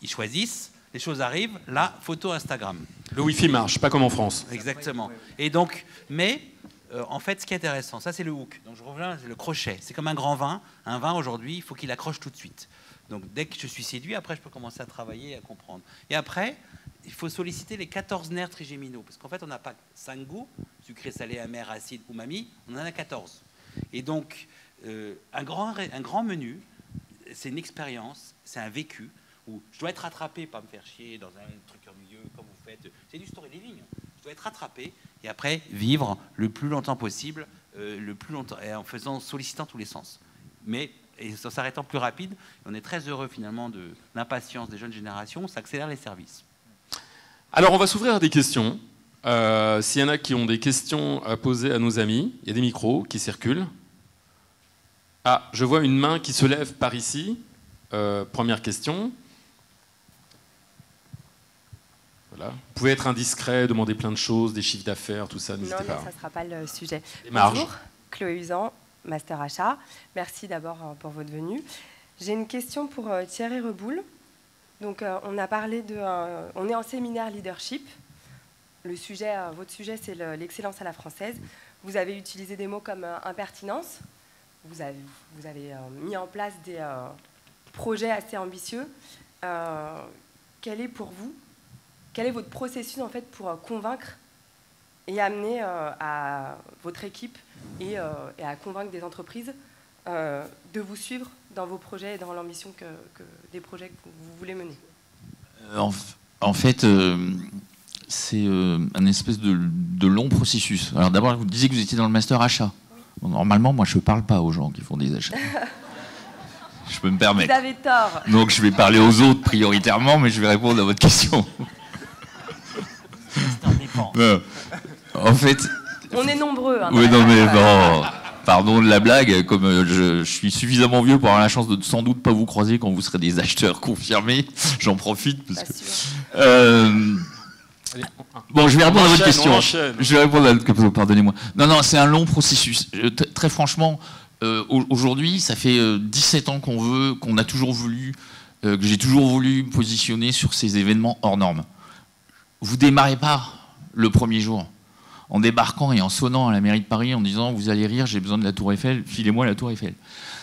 Ils choisissent... Les choses arrivent, là, photo Instagram. Le Wi-Fi marche, pas comme en France. Exactement. Et donc, en fait, ce qui est intéressant, ça c'est le hook. Donc je reviens, c'est le crochet. C'est comme un grand vin. Un vin aujourd'hui, il faut qu'il accroche tout de suite. Donc dès que je suis séduit, après je peux commencer à travailler et à comprendre. Et après, il faut solliciter les 14 nerfs trigéminaux. Parce qu'en fait, on n'a pas 5 goûts, sucré, salé, amer, acide, umami, on en a 14. Et donc, un grand menu, c'est une expérience, c'est un vécu. Où je dois être rattrapé, pas me faire chier dans un truc ennuyeux comme vous faites. C'est du story living. Je dois être rattrapé et après vivre le plus longtemps possible, et en sollicitant tous les sens. Mais et en s'arrêtant plus rapide, on est très heureux finalement de l'impatience des jeunes générations. Ça accélère les services. Alors on va s'ouvrir à des questions. S'il y en a qui ont des questions à poser à nos amis, il y a des micros qui circulent. Ah, je vois une main qui se lève par ici. Première question. Voilà. Vous pouvez être indiscret, demander plein de choses, des chiffres d'affaires, tout ça, n'hésitez pas. Non, ça ne sera pas le sujet. Bonjour, Chloé Usan, Master Achat. Merci d'abord pour votre venue. J'ai une question pour Thierry Reboul. Donc, on a parlé on est en séminaire leadership. Votre sujet, c'est l'excellence à la française. Vous avez utilisé des mots comme impertinence. Vous avez mis en place des projets assez ambitieux. Quel est votre processus en fait pour convaincre et amener à votre équipe et à convaincre des entreprises de vous suivre dans vos projets et dans l'ambition des projets que vous voulez mener ? En fait, c'est un espèce de long processus. Alors d'abord, vous disiez que vous étiez dans le master achat. Bon, normalement, moi, je ne parle pas aux gens qui font des achats. Je peux me permettre. Vous avez tort. Donc je vais parler aux autres prioritairement, mais je vais répondre à votre question. En fait... On est nombreux. Hein, oui, non, mais bon, pardon de la blague, comme je suis suffisamment vieux pour avoir la chance de sans doute pas vous croiser quand vous serez des acheteurs confirmés, j'en profite. Parce que, bon, je vais répondre à votre question. Je vais répondre à votre question, pardonnez-moi. Non, c'est un long processus. Très franchement, aujourd'hui, ça fait 17 ans qu'on a toujours voulu, que j'ai toujours voulu me positionner sur ces événements hors normes. Vous démarrez pas le premier jour en débarquant et en sonnant à la mairie de Paris en disant « Vous allez rire, j'ai besoin de la Tour Eiffel, filez-moi la Tour Eiffel ».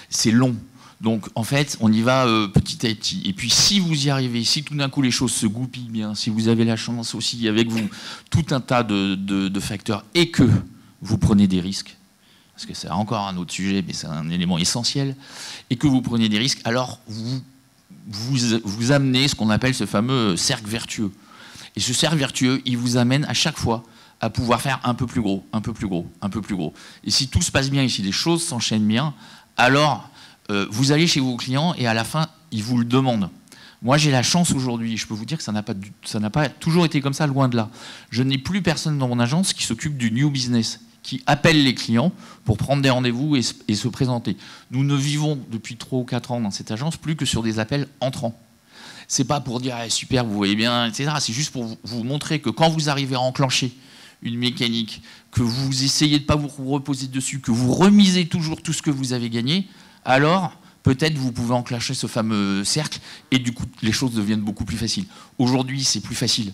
C'est long. Donc, en fait, on y va petit à petit. Et puis, si vous y arrivez, si tout d'un coup les choses se goupillent bien, si vous avez la chance aussi avec vous, tout un tas de facteurs, et que vous prenez des risques, parce que c'est encore un autre sujet, mais c'est un élément essentiel, et que vous prenez des risques, alors vous amenez ce qu'on appelle ce fameux cercle vertueux. Et ce cercle vertueux, il vous amène à chaque fois à pouvoir faire un peu plus gros, un peu plus gros, un peu plus gros. Et si tout se passe bien et si les choses s'enchaînent bien, alors vous allez chez vos clients et à la fin, ils vous le demandent. Moi, j'ai la chance aujourd'hui, je peux vous dire que ça n'a pas toujours été comme ça, loin de là. Je n'ai plus personne dans mon agence qui s'occupe du new business, qui appelle les clients pour prendre des rendez-vous et se présenter. Nous ne vivons depuis 3 ou 4 ans dans cette agence plus que sur des appels entrants. C'est pas pour dire ah, super, vous voyez bien, etc. C'est juste pour vous montrer que quand vous arrivez à enclencher une mécanique, que vous essayez de ne pas vous reposer dessus, que vous remisez toujours tout ce que vous avez gagné, alors peut-être vous pouvez enclencher ce fameux cercle et du coup les choses deviennent beaucoup plus faciles. Aujourd'hui, c'est plus facile.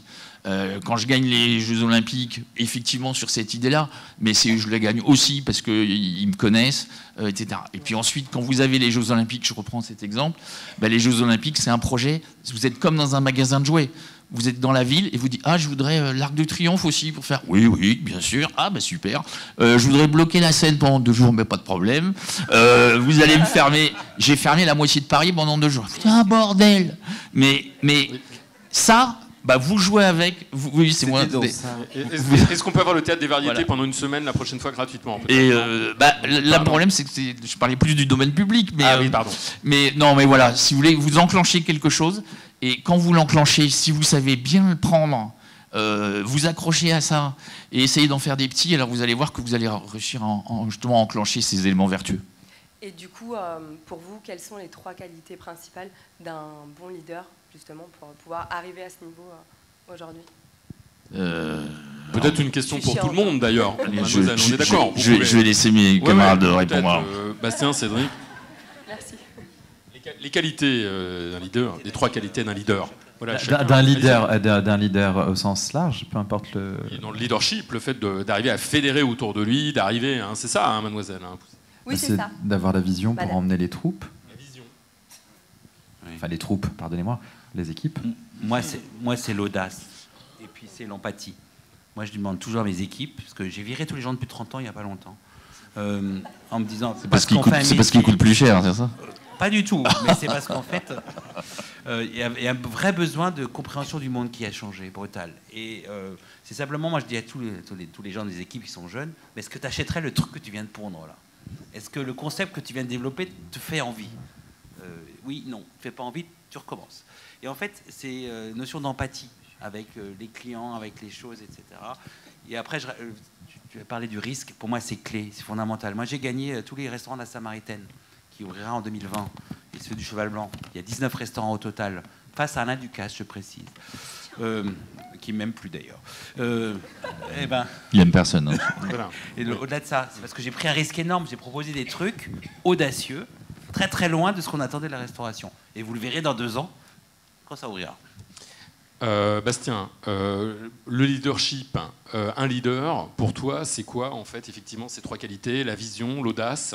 Quand je gagne les Jeux Olympiques, effectivement sur cette idée-là, mais je la gagne aussi parce qu'ils me connaissent, etc. Et puis ensuite, quand vous avez les Jeux Olympiques, je reprends cet exemple, les Jeux Olympiques, c'est un projet, vous êtes comme dans un magasin de jouets. Vous êtes dans la ville et vous dites « Ah, je voudrais l'Arc de Triomphe aussi pour faire... » Oui, oui, bien sûr. Ah, bah super. Je voudrais bloquer la Seine pendant 2 jours, mais pas de problème. Vous allez me fermer... J'ai fermé la moitié de Paris pendant 2 jours. Un bordel. Mais ça, vous jouez avec... Oui, c'est moi. Est-ce qu'on peut avoir le Théâtre des Variétés pendant une semaine la prochaine fois gratuitement? Et le problème, c'est que je parlais plus du domaine public. Mais, ah oui, pardon. Mais non, mais voilà, si vous voulez, vous enclenchez quelque chose... Et quand vous l'enclenchez, si vous savez bien le prendre, vous accrochez à ça et essayez d'en faire des petits, alors vous allez voir que vous allez réussir à justement enclencher ces éléments vertueux. Et du coup, pour vous, quelles sont les 3 qualités principales d'un bon leader, justement, pour pouvoir arriver à ce niveau aujourd'hui? Peut-être une question pour tout le monde, d'ailleurs. Mademoiselle, on est d'accord. Je vais laisser mes camarades répondre. Bastien, Cédric. Merci. Les qualités d'un leader, les 3 qualités d'un leader. Voilà, d'un leader au sens large, peu importe le... Et dans le leadership, le fait d'arriver à fédérer autour de lui, d'arriver... Hein, c'est ça, hein, mademoiselle. Hein. Oui, c'est ça. D'avoir la vision pour emmener les troupes. La vision. Enfin, les troupes, pardonnez-moi, les équipes. Moi, c'est l'audace. Et puis, c'est l'empathie. Moi, je demande toujours à mes équipes, parce que j'ai viré tous les gens depuis 30 ans, il n'y a pas longtemps, en me disant... C'est parce qu'ils coûtent plus cher, c'est ça? Pas du tout, mais c'est parce qu'en fait, il y a un vrai besoin de compréhension du monde qui a changé, brutal. Et c'est simplement, moi je dis à tous les gens des équipes qui sont jeunes, mais est-ce que tu achèterais le truc que tu viens de pondre là? Est-ce que le concept que tu viens de développer te fait envie? Oui, non, ne te fait pas envie, tu recommences. Et en fait, c'est une notion d'empathie avec les clients, avec les choses, etc. Et après, tu as parlé du risque, pour moi c'est clé, c'est fondamental. Moi j'ai gagné tous les restaurants de la Samaritaine, qui ouvrira en 2020, et ceux du Cheval Blanc. Il y a 19 restaurants au total, face à Alain Ducasse, je précise, qui ne m'aime plus d'ailleurs. Il n'aime personne. Hein. Voilà. Et au-delà de ça, c'est parce que j'ai pris un risque énorme, j'ai proposé des trucs audacieux, très très loin de ce qu'on attendait de la restauration. Et vous le verrez dans 2 ans, quand ça ouvrira. Bastien, le leadership, un leader, pour toi, c'est quoi en fait, effectivement, ces 3 qualités, la vision, l'audace?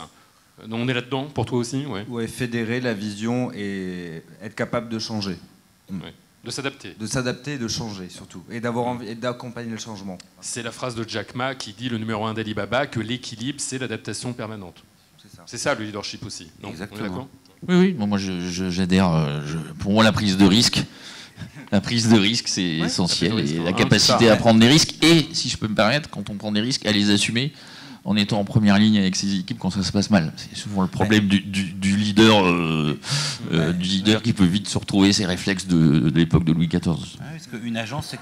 On est là-dedans, pour toi aussi? Ouais, fédérer la vision et être capable de changer. Ouais. De s'adapter. De s'adapter et de changer, surtout. Et d'avoir envie d'accompagner le changement. C'est la phrase de Jack Ma qui dit, le numéro 1 d'Alibaba, que l'équilibre, c'est l'adaptation permanente. C'est ça le leadership aussi. Non? Exactement. Oui, moi j'adhère. Pour moi, la prise de risque, c'est essentiel. Et la capacité à prendre des risques. Et, si je peux me permettre, quand on prend des risques, à les assumer, en étant en première ligne avec ses équipes quand ça se passe mal. C'est souvent le problème du leader qui peut vite se retrouver ses réflexes de l'époque de Louis XIV. Ouais, parce qu'une agence,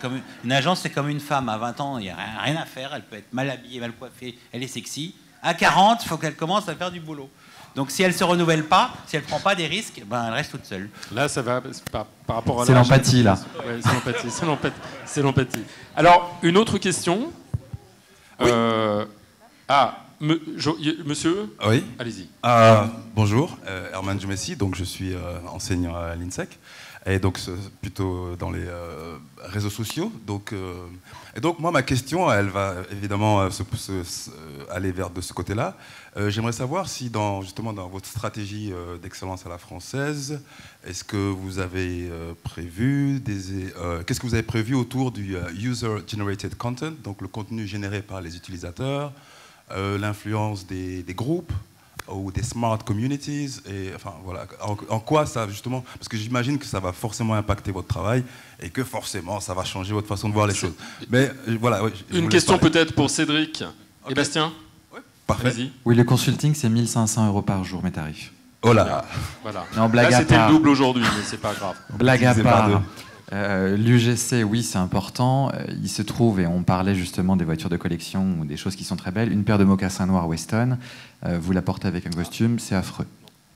c'est comme une femme. À 20 ans, il n'y a rien à faire. Elle peut être mal habillée, mal coiffée. Elle est sexy. À 40, il faut qu'elle commence à faire du boulot. Donc si elle ne se renouvelle pas, si elle ne prend pas des risques, elle reste toute seule. Là, ça va par rapport à... C'est l'empathie, là. Ouais, c'est l'empathie. Alors, une autre question. Oui. Monsieur? Oui. Allez-y. Bonjour, Herman Jumessi, donc je suis enseignant à l'INSEC. et donc plutôt dans les réseaux sociaux. Et donc moi, ma question, elle va évidemment aller vers de ce côté-là. J'aimerais savoir si justement dans votre stratégie d'excellence à la française, est-ce que vous avez prévu qu'est-ce que vous avez prévu autour du user-generated content, donc le contenu généré par les utilisateurs, l'influence des groupes ou des smart communities, et enfin voilà, en quoi ça justement, parce que j'imagine que ça va forcément impacter votre travail et que forcément ça va changer votre façon de voir les choses. Mais voilà, ouais, une question peut-être pour Cédric et Bastien. Ouais, parfait. Oui, le consulting c'est 1 500 € par jour mes tarifs. Oh là. Voilà. Non, blague là à c'était part. le double aujourd'hui, mais c'est pas grave. Blague à part. L'UGC, oui, c'est important. Il se trouve, et on parlait justement des voitures de collection ou des choses qui sont très belles, une paire de mocassins noirs Weston, vous la portez avec un costume, c'est affreux.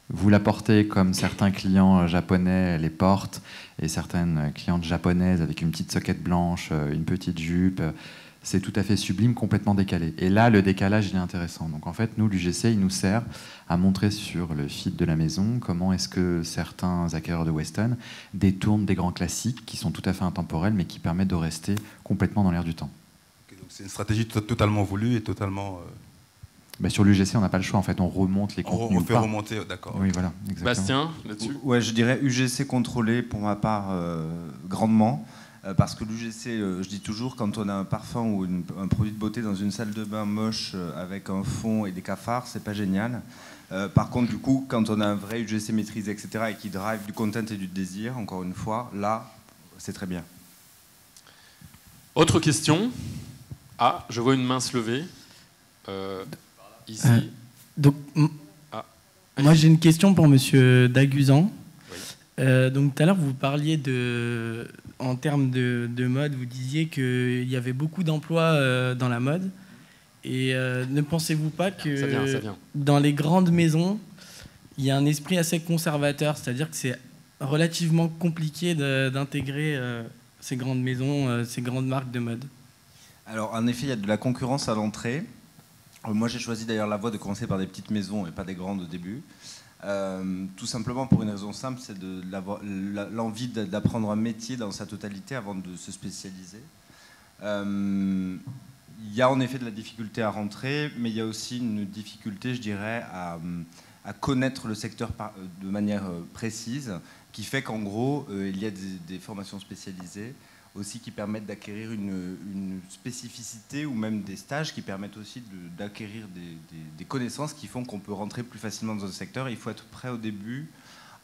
Vous la portez comme certains clients japonais les portent, et certaines clientes japonaises avec une petite soquette blanche, une petite jupe. C'est tout à fait sublime, complètement décalé. Et là, le décalage, il est intéressant. Donc en fait, nous, l'UGC, il nous sert à montrer sur le feed de la maison comment est-ce que certains acquéreurs de Weston détournent des grands classiques qui sont tout à fait intemporels, mais qui permettent de rester complètement dans l'air du temps. Okay, donc c'est une stratégie totalement voulue et totalement... Sur l'UGC, on n'a pas le choix. En fait, on remonte les contenus. On fait remonter, d'accord. Oui, voilà, exactement. Bastien, là-dessus. Ouais, je dirais UGC contrôlé pour ma part grandement. Parce que l'UGC, je dis toujours, quand on a un parfum ou un produit de beauté dans une salle de bain moche avec un fond et des cafards, c'est pas génial. Par contre, du coup, quand on a un vrai UGC maîtrisé, etc., et qui drive du content et du désir, encore une fois, là, c'est très bien. Autre question. Ah, je vois une main se lever. Ici. Moi, j'ai une question pour Monsieur Daguzan. Oui. Donc, tout à l'heure, vous parliez en termes de mode, vous disiez qu'il y avait beaucoup d'emplois dans la mode. Et ne pensez-vous pas que ça vient. Dans les grandes maisons, il y a un esprit assez conservateur, c'est-à-dire que c'est relativement compliqué d'intégrer ces grandes maisons, ces grandes marques de mode? Alors, en effet, il y a de la concurrence à l'entrée. Moi, j'ai choisi d'ailleurs la voie de commencer par des petites maisons et pas des grandes au début. Tout simplement pour une raison simple, c'est l'envie d'apprendre un métier dans sa totalité avant de se spécialiser. Il y a en effet de la difficulté à rentrer, mais il y a aussi une difficulté, je dirais, à connaître le secteur de manière précise, qui fait qu'en gros, il y a des formations spécialisées aussi qui permettent d'acquérir une spécificité ou même des stages qui permettent aussi d'acquérir des connaissances qui font qu'on peut rentrer plus facilement dans un secteur. Il faut être prêt au début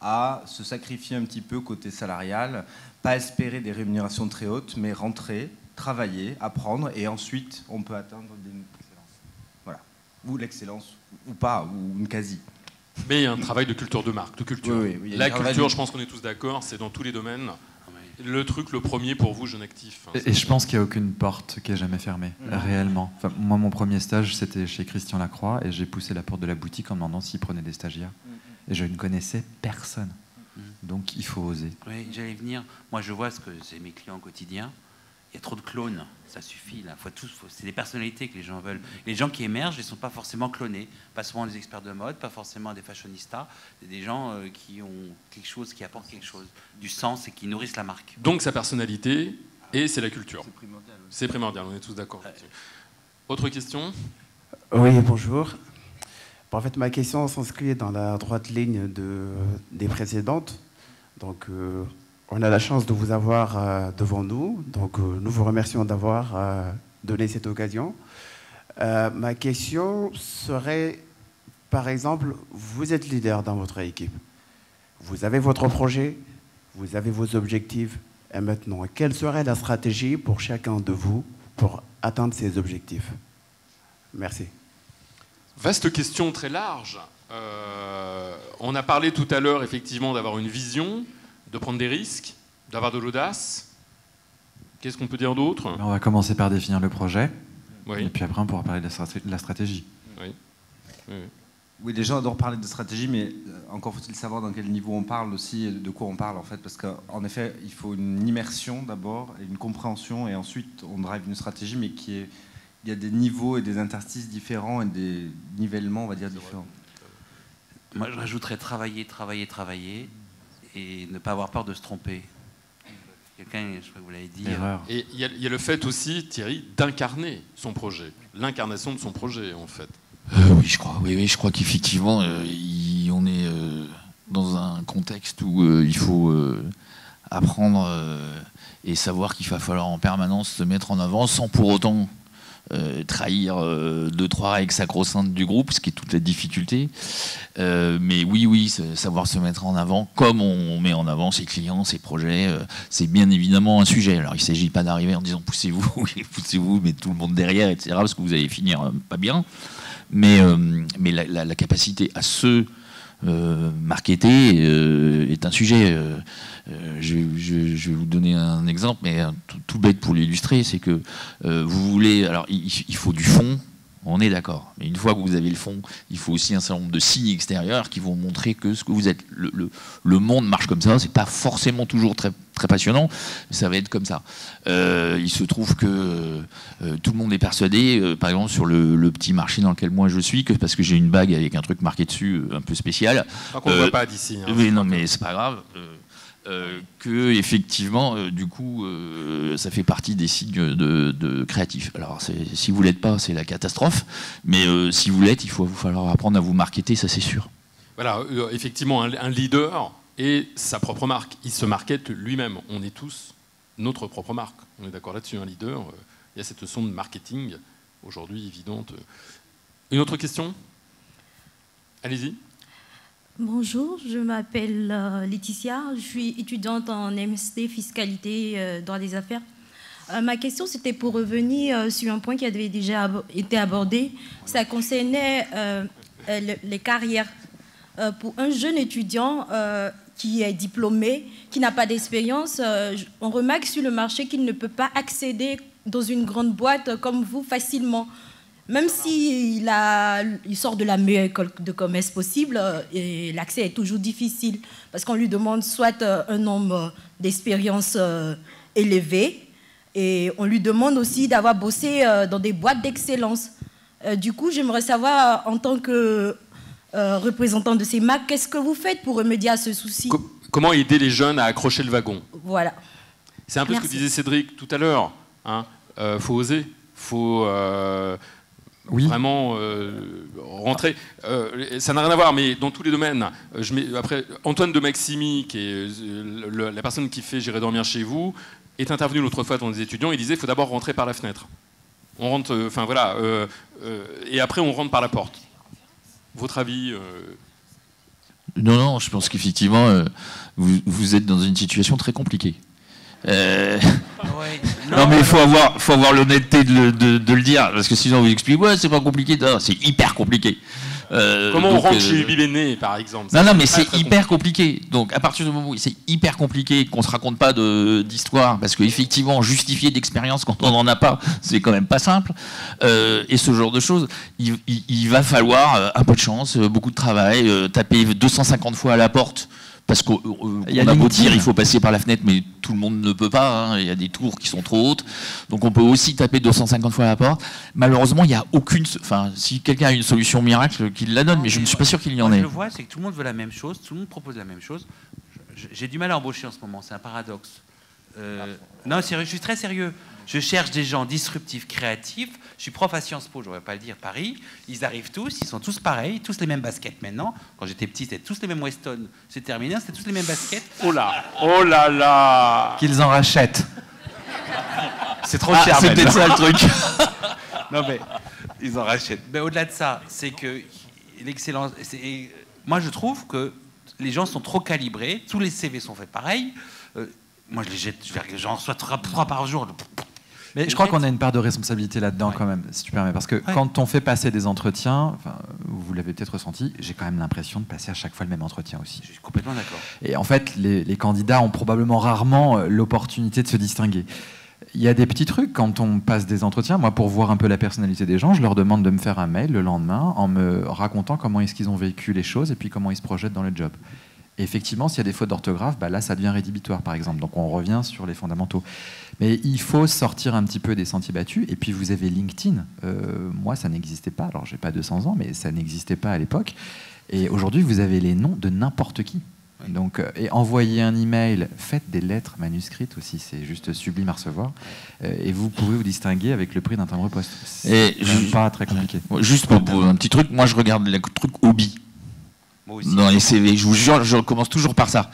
à se sacrifier un petit peu côté salarial, pas espérer des rémunérations très hautes, mais rentrer, travailler, apprendre, et ensuite on peut atteindre l'excellence. Voilà. Ou l'excellence, ou pas, ou une quasi. Mais il y a un travail de culture de marque, de culture. Oui, la culture, je pense qu'on est tous d'accord, c'est dans tous les domaines. Le premier pour vous, jeune actif. Et je pense qu'il n'y a aucune porte qui est jamais fermée, réellement. Enfin, moi, mon premier stage, c'était chez Christian Lacroix, et j'ai poussé la porte de la boutique en demandant s'il prenait des stagiaires. Et je ne connaissais personne. Donc, il faut oser. Oui, j'allais venir. Moi, je vois ce que c'est mes clients au quotidien. Il y a trop de clones, ça suffit. Là. C'est des personnalités que les gens veulent. Les gens qui émergent, ils ne sont pas forcément clonés. Pas souvent des experts de mode, pas forcément des fashionistas. C'est des gens qui ont quelque chose, qui apportent quelque chose, du sens et qui nourrissent la marque. Donc sa personnalité, et c'est la culture. C'est primordial. Oui. C'est primordial, on est tous d'accord. Autre question? Oui, bonjour. En fait, ma question s'inscrit dans la droite ligne des précédentes. Donc, on a la chance de vous avoir devant nous. Donc, nous vous remercions d'avoir donné cette occasion. Ma question serait, par exemple, vous êtes leader dans votre équipe. Vous avez votre projet, vous avez vos objectifs. Et maintenant, quelle serait la stratégie pour chacun de vous pour atteindre ces objectifs? Merci. Vaste question très large. On a parlé tout à l'heure, effectivement, d'avoir une vision, de prendre des risques, d'avoir de l'audace. Qu'est-ce qu'on peut dire d'autre? On va commencer par définir le projet. Oui. Et puis après, on pourra parler de la stratégie. Oui. Oui, les gens adorent parler de stratégie, mais encore faut-il savoir dans quel niveau on parle aussi et de quoi on parle, en fait. Parce qu'en effet, il faut une immersion d'abord, et une compréhension, et ensuite on drive une stratégie, mais il y a des niveaux et des interstices différents et des nivellements, on va dire, différents. Moi, je rajouterais travailler. et ne pas avoir peur de se tromper. Quelqu'un, je crois que vous l'avez dit. Et il y a le fait aussi, Thierry, d'incarner son projet, l'incarnation de son projet, en fait. Oui, je crois. Oui, je crois qu'effectivement, on est dans un contexte où il faut apprendre et savoir qu'il va falloir en permanence se mettre en avant sans pour autant trahir 2-3 règles sacro-saintes du groupe, ce qui est toute la difficulté. Mais oui, savoir se mettre en avant comme on met en avant ses clients, ses projets, c'est bien évidemment un sujet. Alors il ne s'agit pas d'arriver en disant poussez-vous, mais tout le monde derrière, etc., parce que vous allez finir pas bien. Mais la capacité à se marketer est un sujet. Je vais vous donner un exemple, mais tout bête pour l'illustrer, c'est que vous voulez... Alors, il faut du fond, on est d'accord. Mais une fois que vous avez le fond, il faut aussi un certain nombre de signes extérieurs qui vont montrer que ce que vous êtes... Le monde marche comme ça, c'est pas forcément toujours très, très passionnant, mais ça va être comme ça. Il se trouve que tout le monde est persuadé, par exemple sur le petit marché dans lequel moi je suis, que parce que j'ai une bague avec un truc marqué dessus un peu spécial... Par contre, on ne voit pas d'ici. Hein, oui, non, mais c'est pas grave. Que effectivement, du coup, ça fait partie des signes de créatifs. Alors, si vous l'êtes pas, c'est la catastrophe. Mais si vous l'êtes, il va vous falloir apprendre à vous marketer, ça c'est sûr. Voilà, effectivement, un leader est sa propre marque. Il se markete lui-même. On est tous notre propre marque. On est d'accord là-dessus. Un leader, il y a cette notion de marketing aujourd'hui évidente. Une autre question ? Allez-y. Bonjour, je m'appelle Laetitia, je suis étudiante en MST Fiscalité droit des affaires. Ma question, c'était pour revenir sur un point qui avait déjà été abordé. Ça concernait les carrières. Pour un jeune étudiant qui est diplômé, qui n'a pas d'expérience, on remarque sur le marché qu'il ne peut pas accéder dans une grande boîte comme vous facilement. Même s'il sort de la meilleure école de commerce possible, l'accès est toujours difficile parce qu'on lui demande soit un nombre d'expériences élevé et on lui demande aussi d'avoir bossé dans des boîtes d'excellence. Du coup, j'aimerais savoir, en tant que représentant de ces marques, qu'est-ce que vous faites pour remédier à ce souci ? Comment aider les jeunes à accrocher le wagon ? Voilà. C'est un peu ce que disait Cédric tout à l'heure. Faut oser, faut... vraiment rentrer. Ça n'a rien à voir, mais dans tous les domaines. Après, Antoine de Maximi, qui est la personne qui fait J'irai dormir chez vous, est intervenu l'autre fois dans des étudiants. Il disait qu'il faut d'abord rentrer par la fenêtre. On rentre, et après on rentre par la porte. Votre avis Non, je pense qu'effectivement, vous êtes dans une situation très compliquée. Non, mais il faut avoir l'honnêteté de le dire, parce que sinon vous expliquez, ouais, c'est pas compliqué, non, c'est hyper compliqué. Comment on rentre chez Ubiléné, par exemple? Non, mais c'est hyper compliqué. Donc, à partir du moment où c'est hyper compliqué, qu'on se raconte pas d'histoire, parce qu'effectivement, justifier d'expérience quand on n'en a pas, c'est quand même pas simple. Et ce genre de choses, il va falloir un peu de chance, beaucoup de travail, taper 250 fois à la porte. Parce qu'on a beau dire il faut passer par la fenêtre, mais tout le monde ne peut pas. Hein. Il y a des tours qui sont trop hautes. Donc on peut aussi taper 250 fois à la porte. Malheureusement, il n'y a aucune... Enfin, si quelqu'un a une solution miracle, qu'il la donne, mais je ne suis pas sûr qu'il y en ait. Ce que je vois, c'est que tout le monde veut la même chose, tout le monde propose la même chose. J'ai du mal à embaucher en ce moment, c'est un paradoxe. Non, sérieux, je suis très sérieux. Je cherche des gens disruptifs, créatifs. Je suis prof à Sciences Po, je ne vais pas le dire, Paris. Ils arrivent tous, ils sont tous pareils, tous les mêmes baskets maintenant. Quand j'étais petit, c'était tous les mêmes Weston. C'est terminé, c'était tous les mêmes baskets. Oh là là. Qu'ils en rachètent. C'est trop cher. C'est peut-être ça le truc. Non mais, ils en rachètent. Mais au-delà de ça, c'est que l'excellence... Moi, je trouve que les gens sont trop calibrés. Tous les CV sont faits pareil. Moi, je les jette, j'en reçois 3 par jour. Mais je crois qu'on a une part de responsabilité là-dedans quand même, si tu permets. Parce que quand on fait passer des entretiens, vous l'avez peut-être ressenti, j'ai quand même l'impression de passer à chaque fois le même entretien aussi. Je suis complètement d'accord. Et en fait, les candidats ont probablement rarement l'opportunité de se distinguer. Il y a des petits trucs quand on passe des entretiens. Moi, pour voir un peu la personnalité des gens, je leur demande de me faire un mail le lendemain en me racontant comment est-ce qu'ils ont vécu les choses et puis comment ils se projettent dans le job. Et effectivement, s'il y a des fautes d'orthographe, là, ça devient rédhibitoire, par exemple. Donc, on revient sur les fondamentaux. Mais il faut sortir un petit peu des sentiers battus. Et puis, vous avez LinkedIn. Moi, ça n'existait pas. Alors, j'ai pas 200 ans, mais ça n'existait pas à l'époque. Et aujourd'hui, vous avez les noms de n'importe qui. Donc, et envoyez un email, faites des lettres manuscrites aussi, c'est juste sublime à recevoir. Et vous pouvez vous distinguer avec le prix d'un timbre-poste. C'est pas très compliqué. Juste pour un petit truc, moi je regarde le truc hobby dans les CV. Je vous jure, je commence toujours par ça.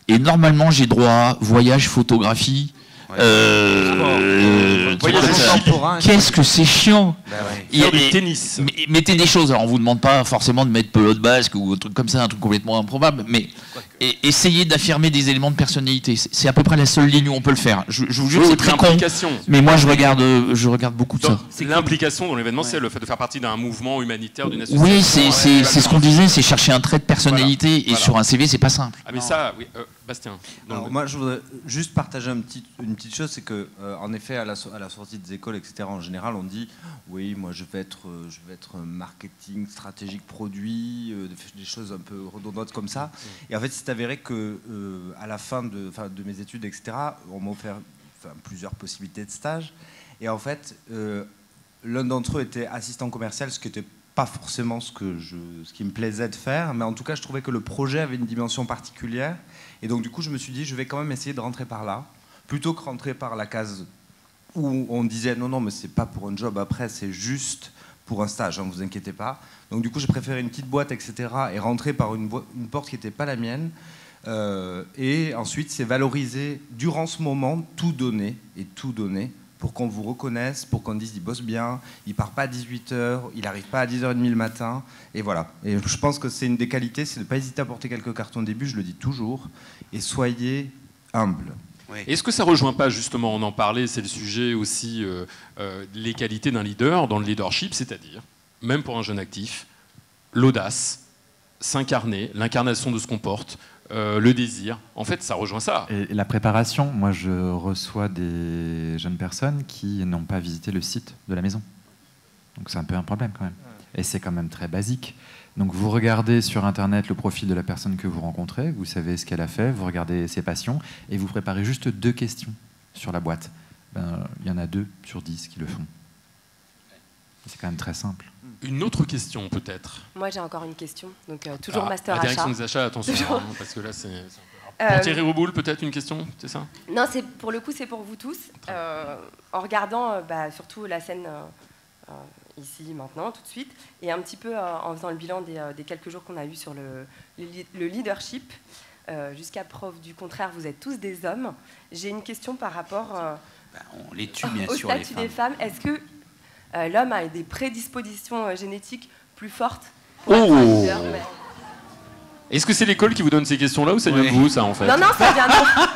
Et normalement, j'ai droit à voyage, photographie. Qu'est-ce que c'est chiant. Il y a du tennis. Mettez des choses. Alors on vous demande pas forcément de mettre pelote basque ou un truc comme ça, un truc complètement improbable, mais essayez d'affirmer des éléments de personnalité. C'est à peu près la seule ligne où on peut le faire. Je vous jure, c'est très con. Mais moi, je regarde beaucoup de ça. L'implication dans l'événementiel, le fait de faire partie d'un mouvement humanitaire, d'une association. Oui, c'est ce qu'on disait, c'est chercher un trait de personnalité, et sur un CV, c'est pas simple. Ah mais ça, oui, Bastien. Alors, moi, je voudrais juste partager une petite chose, c'est que, en effet, à la sortie des écoles, etc., en général, on dit, oui, moi, je vais être marketing, stratégique, produit, des choses un peu redondantes comme ça. Et en fait, c'est avéré que, à la fin de mes études, etc., on m'a offert plusieurs possibilités de stage. Et en fait, l'un d'entre eux était assistant commercial, ce qui n'était pas forcément ce qui me plaisait de faire, mais en tout cas, je trouvais que le projet avait une dimension particulière. Et donc, du coup, je me suis dit, je vais quand même essayer de rentrer par là, plutôt que rentrer par la case où on disait, non, mais c'est pas pour un job après, c'est juste pour un stage, ne vous inquiétez pas. Donc, du coup, j'ai préféré une petite boîte, etc., et rentrer par une porte qui n'était pas la mienne. Et ensuite, c'est valoriser, durant ce moment, tout donner pour qu'on vous reconnaisse, pour qu'on dise il bosse bien, il part pas à 18h, il n'arrive pas à 10h30 le matin, et voilà. Et je pense que c'est une des qualités, c'est de ne pas hésiter à porter quelques cartons au début, je le dis toujours, et soyez humble. Oui. Est-ce que ça ne rejoint pas, justement, on en parlait, c'est le sujet aussi, les qualités d'un leader dans le leadership, c'est-à-dire, même pour un jeune actif, l'audace, s'incarner, l'incarnation de ce qu'on porte, le désir, en fait, ça rejoint ça. Et la préparation, moi, je reçois des jeunes personnes qui n'ont pas visité le site de la maison. Donc c'est un peu un problème quand même. Et c'est quand même très basique. Donc vous regardez sur Internet le profil de la personne que vous rencontrez, vous savez ce qu'elle a fait, vous regardez ses passions, et vous préparez juste 2 questions sur la boîte. Il y en a 2 sur 10 qui le font. C'est quand même très simple. Une autre question, peut-être. Moi, j'ai encore une question. Donc, toujours master achat. Direction des achats, attention, hein, parce que là, c'est... Pour Thierry Reboul, peut-être une question, c'est ça? Non, pour le coup, c'est pour vous tous. En regardant surtout la scène ici, maintenant, tout de suite, et un petit peu en faisant le bilan des quelques jours qu'on a eu sur le leadership, jusqu'à preuve du contraire, vous êtes tous des hommes. J'ai une question par rapport on les tue, bien au sûr, statut des femmes. Est-ce que l'homme a des prédispositions génétiques plus fortes pour être un leader? Est-ce que c'est l'école qui vous donne ces questions-là ou ça vient de vous, ça, en fait? Non, ça vient de vous.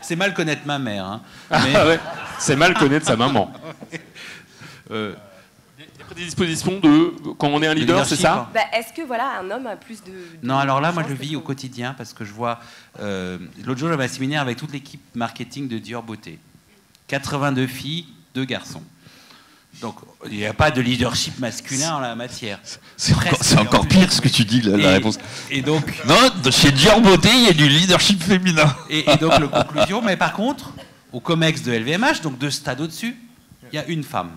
C'est mal connaître ma mère. Hein. Ouais. C'est mal connaître sa maman. Des prédispositions quand on est un leader, c'est ça? Est-ce que un homme a plus de non, alors là, moi, je le vis au quotidien parce que je vois... l'autre jour, j'avais un séminaire avec toute l'équipe marketing de Dior Beauté. 82 filles, 2 garçons. Donc, il n'y a pas de leadership masculin en la matière. C'est encore pire ce que tu dis, la réponse. Et donc... Non, chez Dior Beauté, il y a du leadership féminin. Et donc, la conclusion, mais par contre, au COMEX de LVMH, donc 2 stades au-dessus, il y a une femme.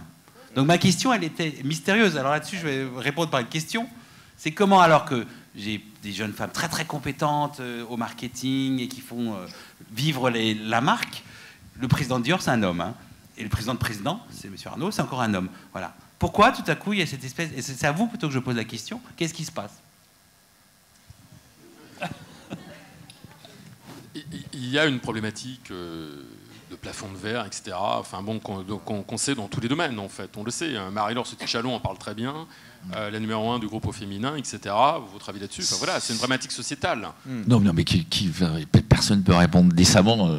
Donc, ma question, elle était mystérieuse. Alors là-dessus, je vais répondre par une question. C'est comment, alors que j'ai des jeunes femmes très, très compétentes au marketing et qui font vivre la marque, le président de Dior, c'est un homme, hein. Et le président, c'est M. Arnault, c'est encore un homme. Voilà. Pourquoi, tout à coup, il y a cette espèce... Et c'est à vous, plutôt que je pose la question, qu'est-ce qui se passe? Il y a une problématique de plafond de verre, etc. Enfin bon, qu'on sait dans tous les domaines, en fait. On le sait. Marie-Laure Sauty-Chalon en parle très bien. La numéro 1 du groupe au féminin, etc. Votre avis là-dessus? Enfin, voilà, c'est une problématique sociétale. Non, mais personne ne peut répondre décemment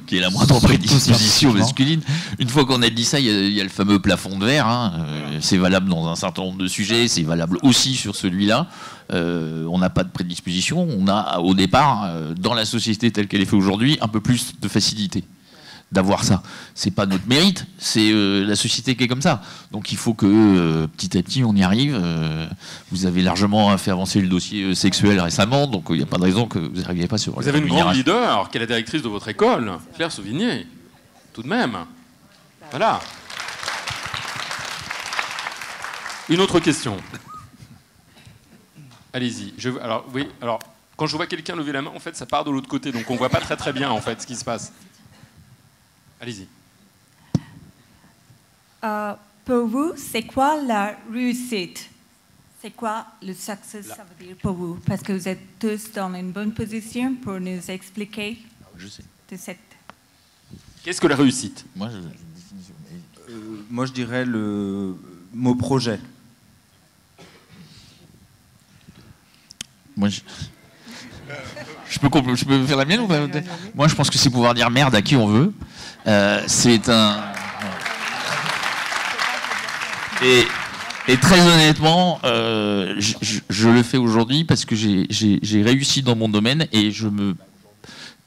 qui est la moindre prédisposition masculine. Une fois qu'on a dit ça, il y a le fameux plafond de verre. Hein. C'est valable dans un certain nombre de sujets. C'est valable aussi sur celui-là. On n'a pas de prédisposition. On a, au départ, dans la société telle qu'elle est faite aujourd'hui, un peu plus de facilité d'avoir ça. C'est pas notre mérite, c'est la société qui est comme ça. Donc il faut que petit à petit on y arrive. Vous avez largement fait avancer le dossier sexuel récemment, donc il n'y a pas de raison que vous n'arriviez pas sur... Vous avez une grande leader, qui est la directrice de votre école, Claire Sauvigné, tout de même. Voilà. Une autre question. Allez-y. Alors, Quand je vois quelqu'un lever la main, en fait, ça part de l'autre côté, donc on voit pas très bien en fait ce qui se passe. Allez-y. Pour vous, c'est quoi la réussite? C'est quoi le succès, ça veut dire pour vous? Parce que vous êtes tous dans une bonne position pour nous expliquer de cette... Qu'est-ce que la réussite? Moi, je dirais le mot projet. Moi, je peux faire la mienne ou pas? Moi, je pense que c'est pouvoir dire merde à qui on veut. C'est un... Et très honnêtement, je le fais aujourd'hui parce que j'ai réussi dans mon domaine et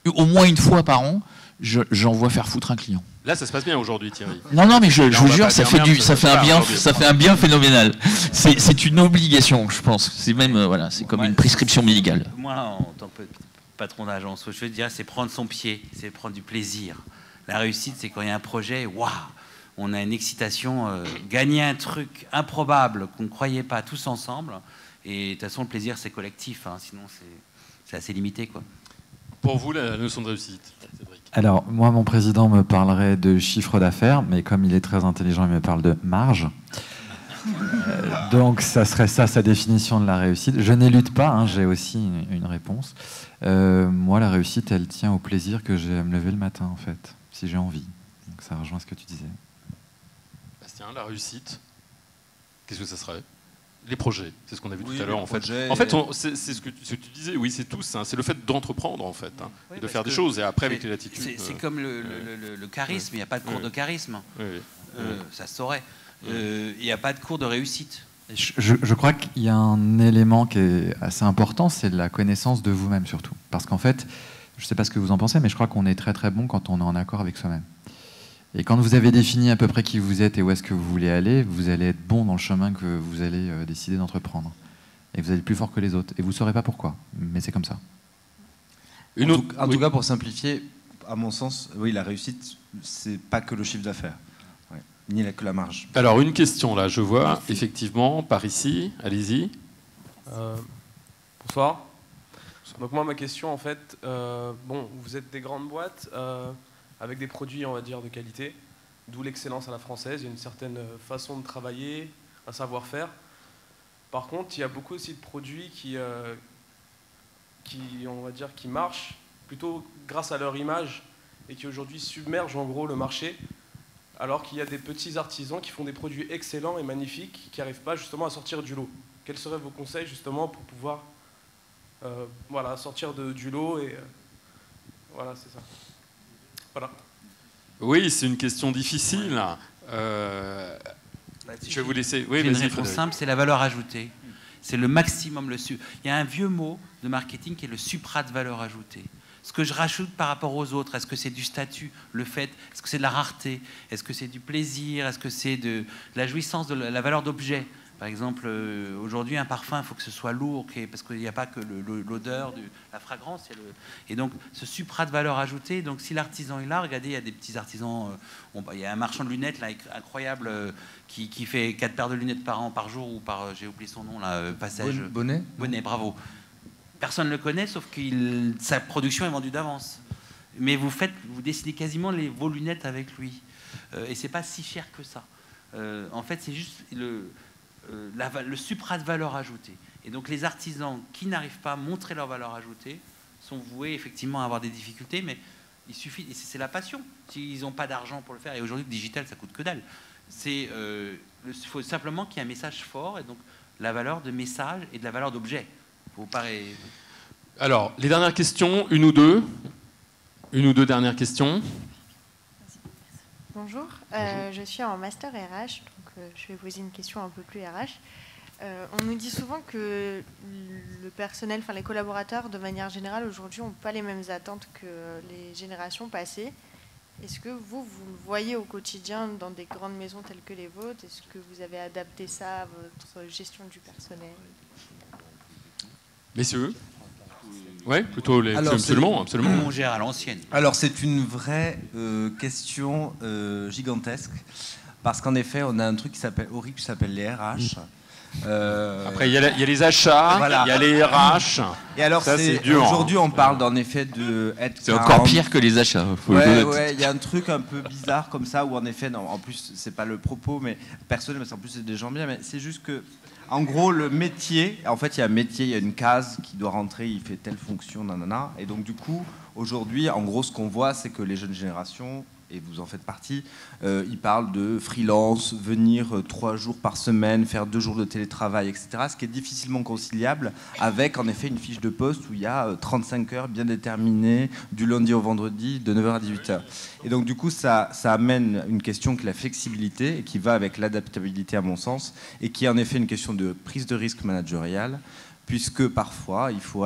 au moins une fois par an, j'envoie faire foutre un client. Là, ça se passe bien aujourd'hui, Thierry. Non, mais je vous jure, ça fait un bien phénoménal. C'est une obligation, je pense. C'est même, voilà, c'est comme une prescription médicale. Moi, en tant que patron d'agence, ce que je veux dire, c'est prendre son pied, c'est prendre du plaisir. La réussite, c'est quand il y a un projet, waouh, on a une excitation, gagner un truc improbable qu'on ne croyait pas tous ensemble. Et de toute façon, le plaisir, c'est collectif, hein, sinon c'est assez limité, quoi. Pour vous, la notion de réussite, Cédric? Alors, moi, mon président me parlerait de chiffre d'affaires, mais comme il est très intelligent, il me parle de marge. Donc, ça serait ça, sa définition de la réussite. Je n'élude pas, hein, j'ai aussi une réponse. Moi, la réussite, elle tient au plaisir que j'ai à me lever le matin, en fait, si j'ai envie. Donc, ça rejoint ce que tu disais. Bastien, la réussite, qu'est-ce que ça serait? Les projets, c'est ce qu'on a vu tout à l'heure en fait. C'est ce que tu disais, oui, c'est tout ça. C'est le fait d'entreprendre en fait, hein, et de faire des choses et après avec l'attitude. C'est comme le charisme, il n'y a pas de cours de charisme. Ça se saurait. Il n'y a pas de cours de réussite. Je crois qu'il y a un élément qui est assez important, c'est la connaissance de vous-même surtout. Parce qu'en fait, je ne sais pas ce que vous en pensez, mais je crois qu'on est très très bon quand on est en accord avec soi-même. Et quand vous avez défini à peu près qui vous êtes et où est-ce que vous voulez aller, vous allez être bon dans le chemin que vous allez décider d'entreprendre. Et vous allez être plus fort que les autres. Et vous ne saurez pas pourquoi, mais c'est comme ça. En tout cas, pour simplifier, à mon sens, oui, la réussite, c'est pas que le chiffre d'affaires, ni que la marge. Alors, une question là, je vois, effectivement, par ici, allez-y. Bonsoir. Donc moi, ma question, en fait, bon, vous êtes des grandes boîtes... avec des produits, on va dire, de qualité, d'où l'excellence à la française. Il y a une certaine façon de travailler, un savoir-faire. Par contre, il y a beaucoup aussi de produits qui on va dire, qui marchent plutôt grâce à leur image et qui aujourd'hui submergent en gros le marché, alors qu'il y a des petits artisans qui font des produits excellents et magnifiques qui n'arrivent pas justement à sortir du lot. Quels seraient vos conseils justement pour pouvoir voilà, sortir du lot et voilà, c'est ça. Voilà. Oui, c'est une question difficile. Je vais vous laisser. Oui, une réponse simple, c'est la valeur ajoutée. C'est le maximum. Il y a un vieux mot de marketing qui est le supra de valeur ajoutée. Ce que je rajoute par rapport aux autres, est-ce que c'est du statut, le fait, est-ce que c'est de la rareté, est-ce que c'est du plaisir, est-ce que c'est de la jouissance, de la valeur d'objet. Par exemple, aujourd'hui, un parfum, il faut que ce soit lourd, parce qu'il n'y a pas que l'odeur, la fragrance. Et donc, ce supra de valeur ajoutée, donc si l'artisan est là, regardez, il y a des petits artisans, il y a un marchand de lunettes là, incroyable qui fait 4 paires de lunettes par jour, ou par, j'ai oublié son nom, là, Passage. Bonnet, bravo. Personne ne le connaît, sauf que sa production est vendue d'avance. Mais vous décidez quasiment vos lunettes avec lui. Et c'est pas si cher que ça. En fait, c'est juste le supra de valeur ajoutée. Et donc les artisans qui n'arrivent pas à montrer leur valeur ajoutée sont voués effectivement à avoir des difficultés, mais il suffit, et c'est la passion, s'ils n'ont pas d'argent pour le faire, et aujourd'hui le digital ça coûte que dalle, il faut simplement qu'il y ait un message fort, et donc la valeur de message et de la valeur d'objet. Alors, les dernières questions, une ou deux dernières questions. Bonjour, je suis en master RH, donc je vais poser une question un peu plus RH. On nous dit souvent que le personnel, enfin les collaborateurs de manière générale aujourd'hui n'ont pas les mêmes attentes que les générations passées. Est-ce que vous le voyez au quotidien dans des grandes maisons telles que les vôtres? Est-ce que vous avez adapté ça à votre gestion du personnel? Messieurs? Oui, plutôt absolument. On gère à l'ancienne. Alors c'est une vraie question gigantesque, parce qu'en effet on a un truc qui s'appelle les RH, Après, il y a les achats, il y a les RH. Et alors, aujourd'hui, on parle en effet de être. C'est encore pire que les achats. Ouais, il y a un truc un peu bizarre comme ça où en effet, non, en plus, c'est pas le propos, mais personnel, mais en plus, c'est des gens bien, mais c'est juste que. En gros, le métier, en fait, il y a un métier, il y a une case qui doit rentrer, il fait telle fonction, nanana. Et donc, du coup, aujourd'hui, en gros, ce qu'on voit, c'est que les jeunes générations, et vous en faites partie, ils parlent de freelance, venir 3 jours par semaine, faire 2 jours de télétravail, etc. Ce qui est difficilement conciliable avec, en effet, une fiche de poste où il y a 35 heures bien déterminées, du lundi au vendredi, de 9h à 18h. Et donc, du coup, ça amène une question qui est la flexibilité, et qui va avec l'adaptabilité, à mon sens, et qui est en effet une question de prise de risque managériale, puisque parfois, il faut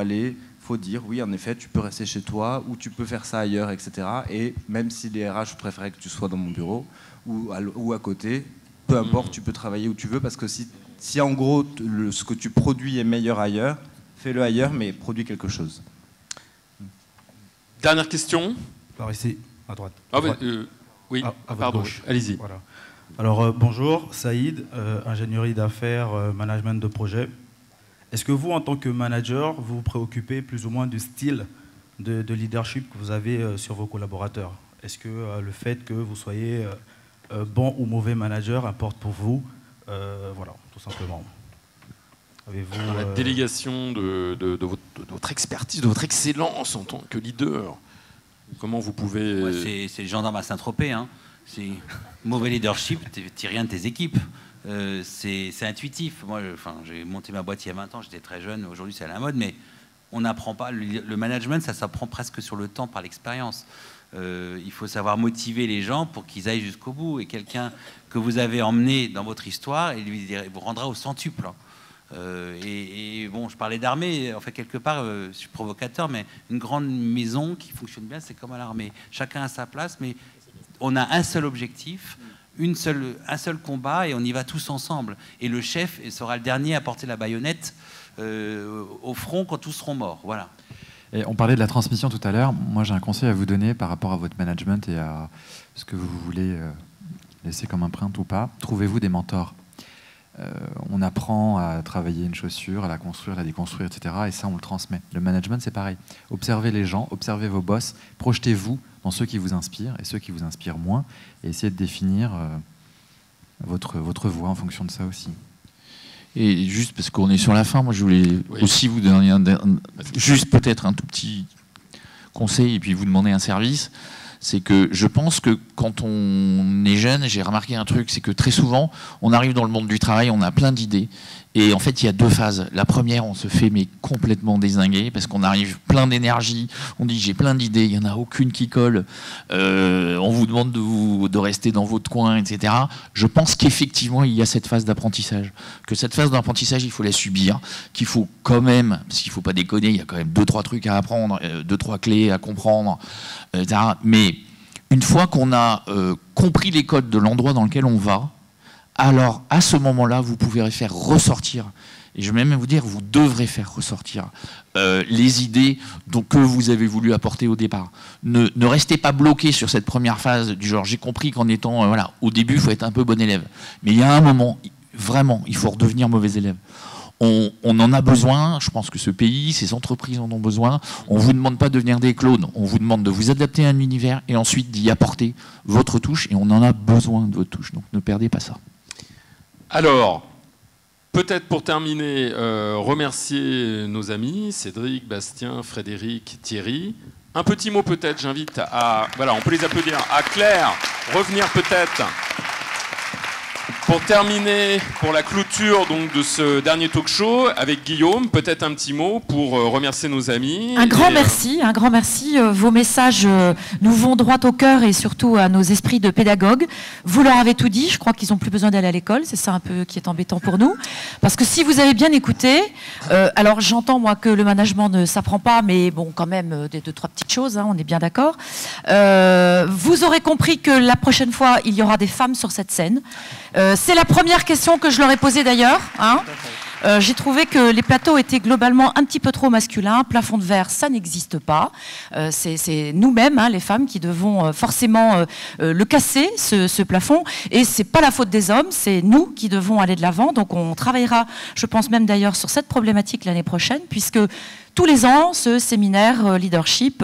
dire, oui, en effet, tu peux rester chez toi, ou tu peux faire ça ailleurs, etc. Et même si les RH préféraient que tu sois dans mon bureau, ou à côté, peu importe, tu peux travailler où tu veux, parce que si en gros, ce que tu produis est meilleur ailleurs, fais-le ailleurs, mais produis quelque chose. Dernière question. Alors ici, à droite. Oui, pardon, allez-y. Voilà. Alors, bonjour, Saïd, ingénierie d'affaires, management de projet. Est-ce que vous, en tant que manager, vous vous préoccupez plus ou moins du style de leadership que vous avez sur vos collaborateurs? Est-ce que le fait que vous soyez bon ou mauvais manager importe pour vous? Voilà, tout simplement. Dans la délégation de votre expertise, de votre excellence en tant que leader, comment vous pouvez... C'est le gendarme à Saint-Tropez. Hein. C'est mauvais leadership, tu rien de tes équipes. C'est intuitif. Moi, j'ai monté ma boîte il y a 20 ans, j'étais très jeune, aujourd'hui c'est à la mode, mais on n'apprend pas. Le management, ça s'apprend presque sur le temps, par l'expérience. Il faut savoir motiver les gens pour qu'ils aillent jusqu'au bout. Et quelqu'un que vous avez emmené dans votre histoire, il vous rendra au centuple. Et bon, je parlais d'armée, en fait, quelque part, je suis provocateur, mais une grande maison qui fonctionne bien, c'est comme à l'armée. Chacun a sa place, mais on a un seul objectif, un seul combat, et on y va tous ensemble. Et le chef sera le dernier à porter la baïonnette au front quand tous seront morts. Voilà. Et on parlait de la transmission tout à l'heure. Moi, j'ai un conseil à vous donner par rapport à votre management et à ce que vous voulez laisser comme empreinte ou pas. Trouvez-vous des mentors. On apprend à travailler une chaussure, à la construire, à la déconstruire, etc. Et ça, on le transmet. Le management, c'est pareil. Observez les gens, observez vos boss, projetez-vous dans ceux qui vous inspirent et ceux qui vous inspirent moins, et essayez de définir votre voie en fonction de ça aussi. Et juste parce qu'on est sur la fin, moi je voulais aussi vous donner juste peut-être un tout petit conseil et puis vous demander un service. C'est que je pense que quand on est jeune, j'ai remarqué un truc, c'est que très souvent, on arrive dans le monde du travail, on a plein d'idées. Et en fait, il y a 2 phases. La première, on se fait mais complètement dézinguer parce qu'on arrive plein d'énergie. On dit j'ai plein d'idées, il n'y en a aucune qui colle. On vous demande de rester dans votre coin, etc. Je pense qu'effectivement, il y a cette phase d'apprentissage. Que cette phase d'apprentissage, il faut la subir. Qu'il faut quand même, parce qu'il ne faut pas déconner, il y a quand même 2-3 trucs à apprendre, 2-3 clés à comprendre, etc. Mais une fois qu'on a compris les codes de l'endroit dans lequel on va, alors à ce moment-là, vous pouvez faire ressortir, et je vais même vous dire, vous devrez faire ressortir les idées que vous avez voulu apporter au départ. Ne restez pas bloqué sur cette première phase du genre, j'ai compris qu'en étant, au début, il faut être un peu bon élève. Mais il y a un moment, vraiment, il faut redevenir mauvais élève. On en a besoin, je pense que ce pays, ces entreprises en ont besoin. On ne vous demande pas de devenir des clones, on vous demande de vous adapter à un univers et ensuite d'y apporter votre touche, et on en a besoin de votre touche, donc ne perdez pas ça. Alors, peut-être pour terminer, remercier nos amis, Cédric, Bastien, Frédéric, Thierry. Un petit mot peut-être, j'invite à... Voilà, on peut les applaudir. À Claire, revenir peut-être... Pour terminer, pour la clôture donc, de ce dernier talk show, avec Guillaume, peut-être un petit mot pour remercier nos amis. Un grand merci. Vos messages nous vont droit au cœur et surtout à nos esprits de pédagogues. Vous leur avez tout dit, je crois qu'ils n'ont plus besoin d'aller à l'école, c'est ça un peu qui est embêtant pour nous. Parce que si vous avez bien écouté, alors j'entends moi que le management ne s'apprend pas, mais bon quand même, 2-3 petites choses, hein, on est bien d'accord. Vous aurez compris que la prochaine fois, il y aura des femmes sur cette scène. C'est la première question que je leur ai posée d'ailleurs. Hein. J'ai trouvé que les plateaux étaient globalement un petit peu trop masculins. Plafond de verre, ça n'existe pas. C'est nous-mêmes, les femmes, qui devons forcément le casser, ce plafond. Et c'est pas la faute des hommes, c'est nous qui devons aller de l'avant. Donc on travaillera, je pense même d'ailleurs, sur cette problématique l'année prochaine, puisque tous les ans, ce séminaire leadership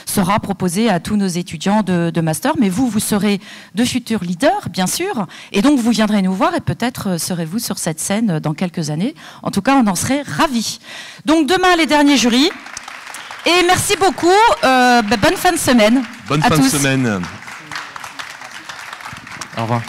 sera proposé à tous nos étudiants de master. Mais vous serez de futurs leaders, bien sûr. Et donc, vous viendrez nous voir et peut-être serez-vous sur cette scène dans quelques années. En tout cas, on en serait ravis. Donc, demain, les derniers jurys. Et merci beaucoup. Bonne fin de semaine. Bonne fin de semaine. Au revoir.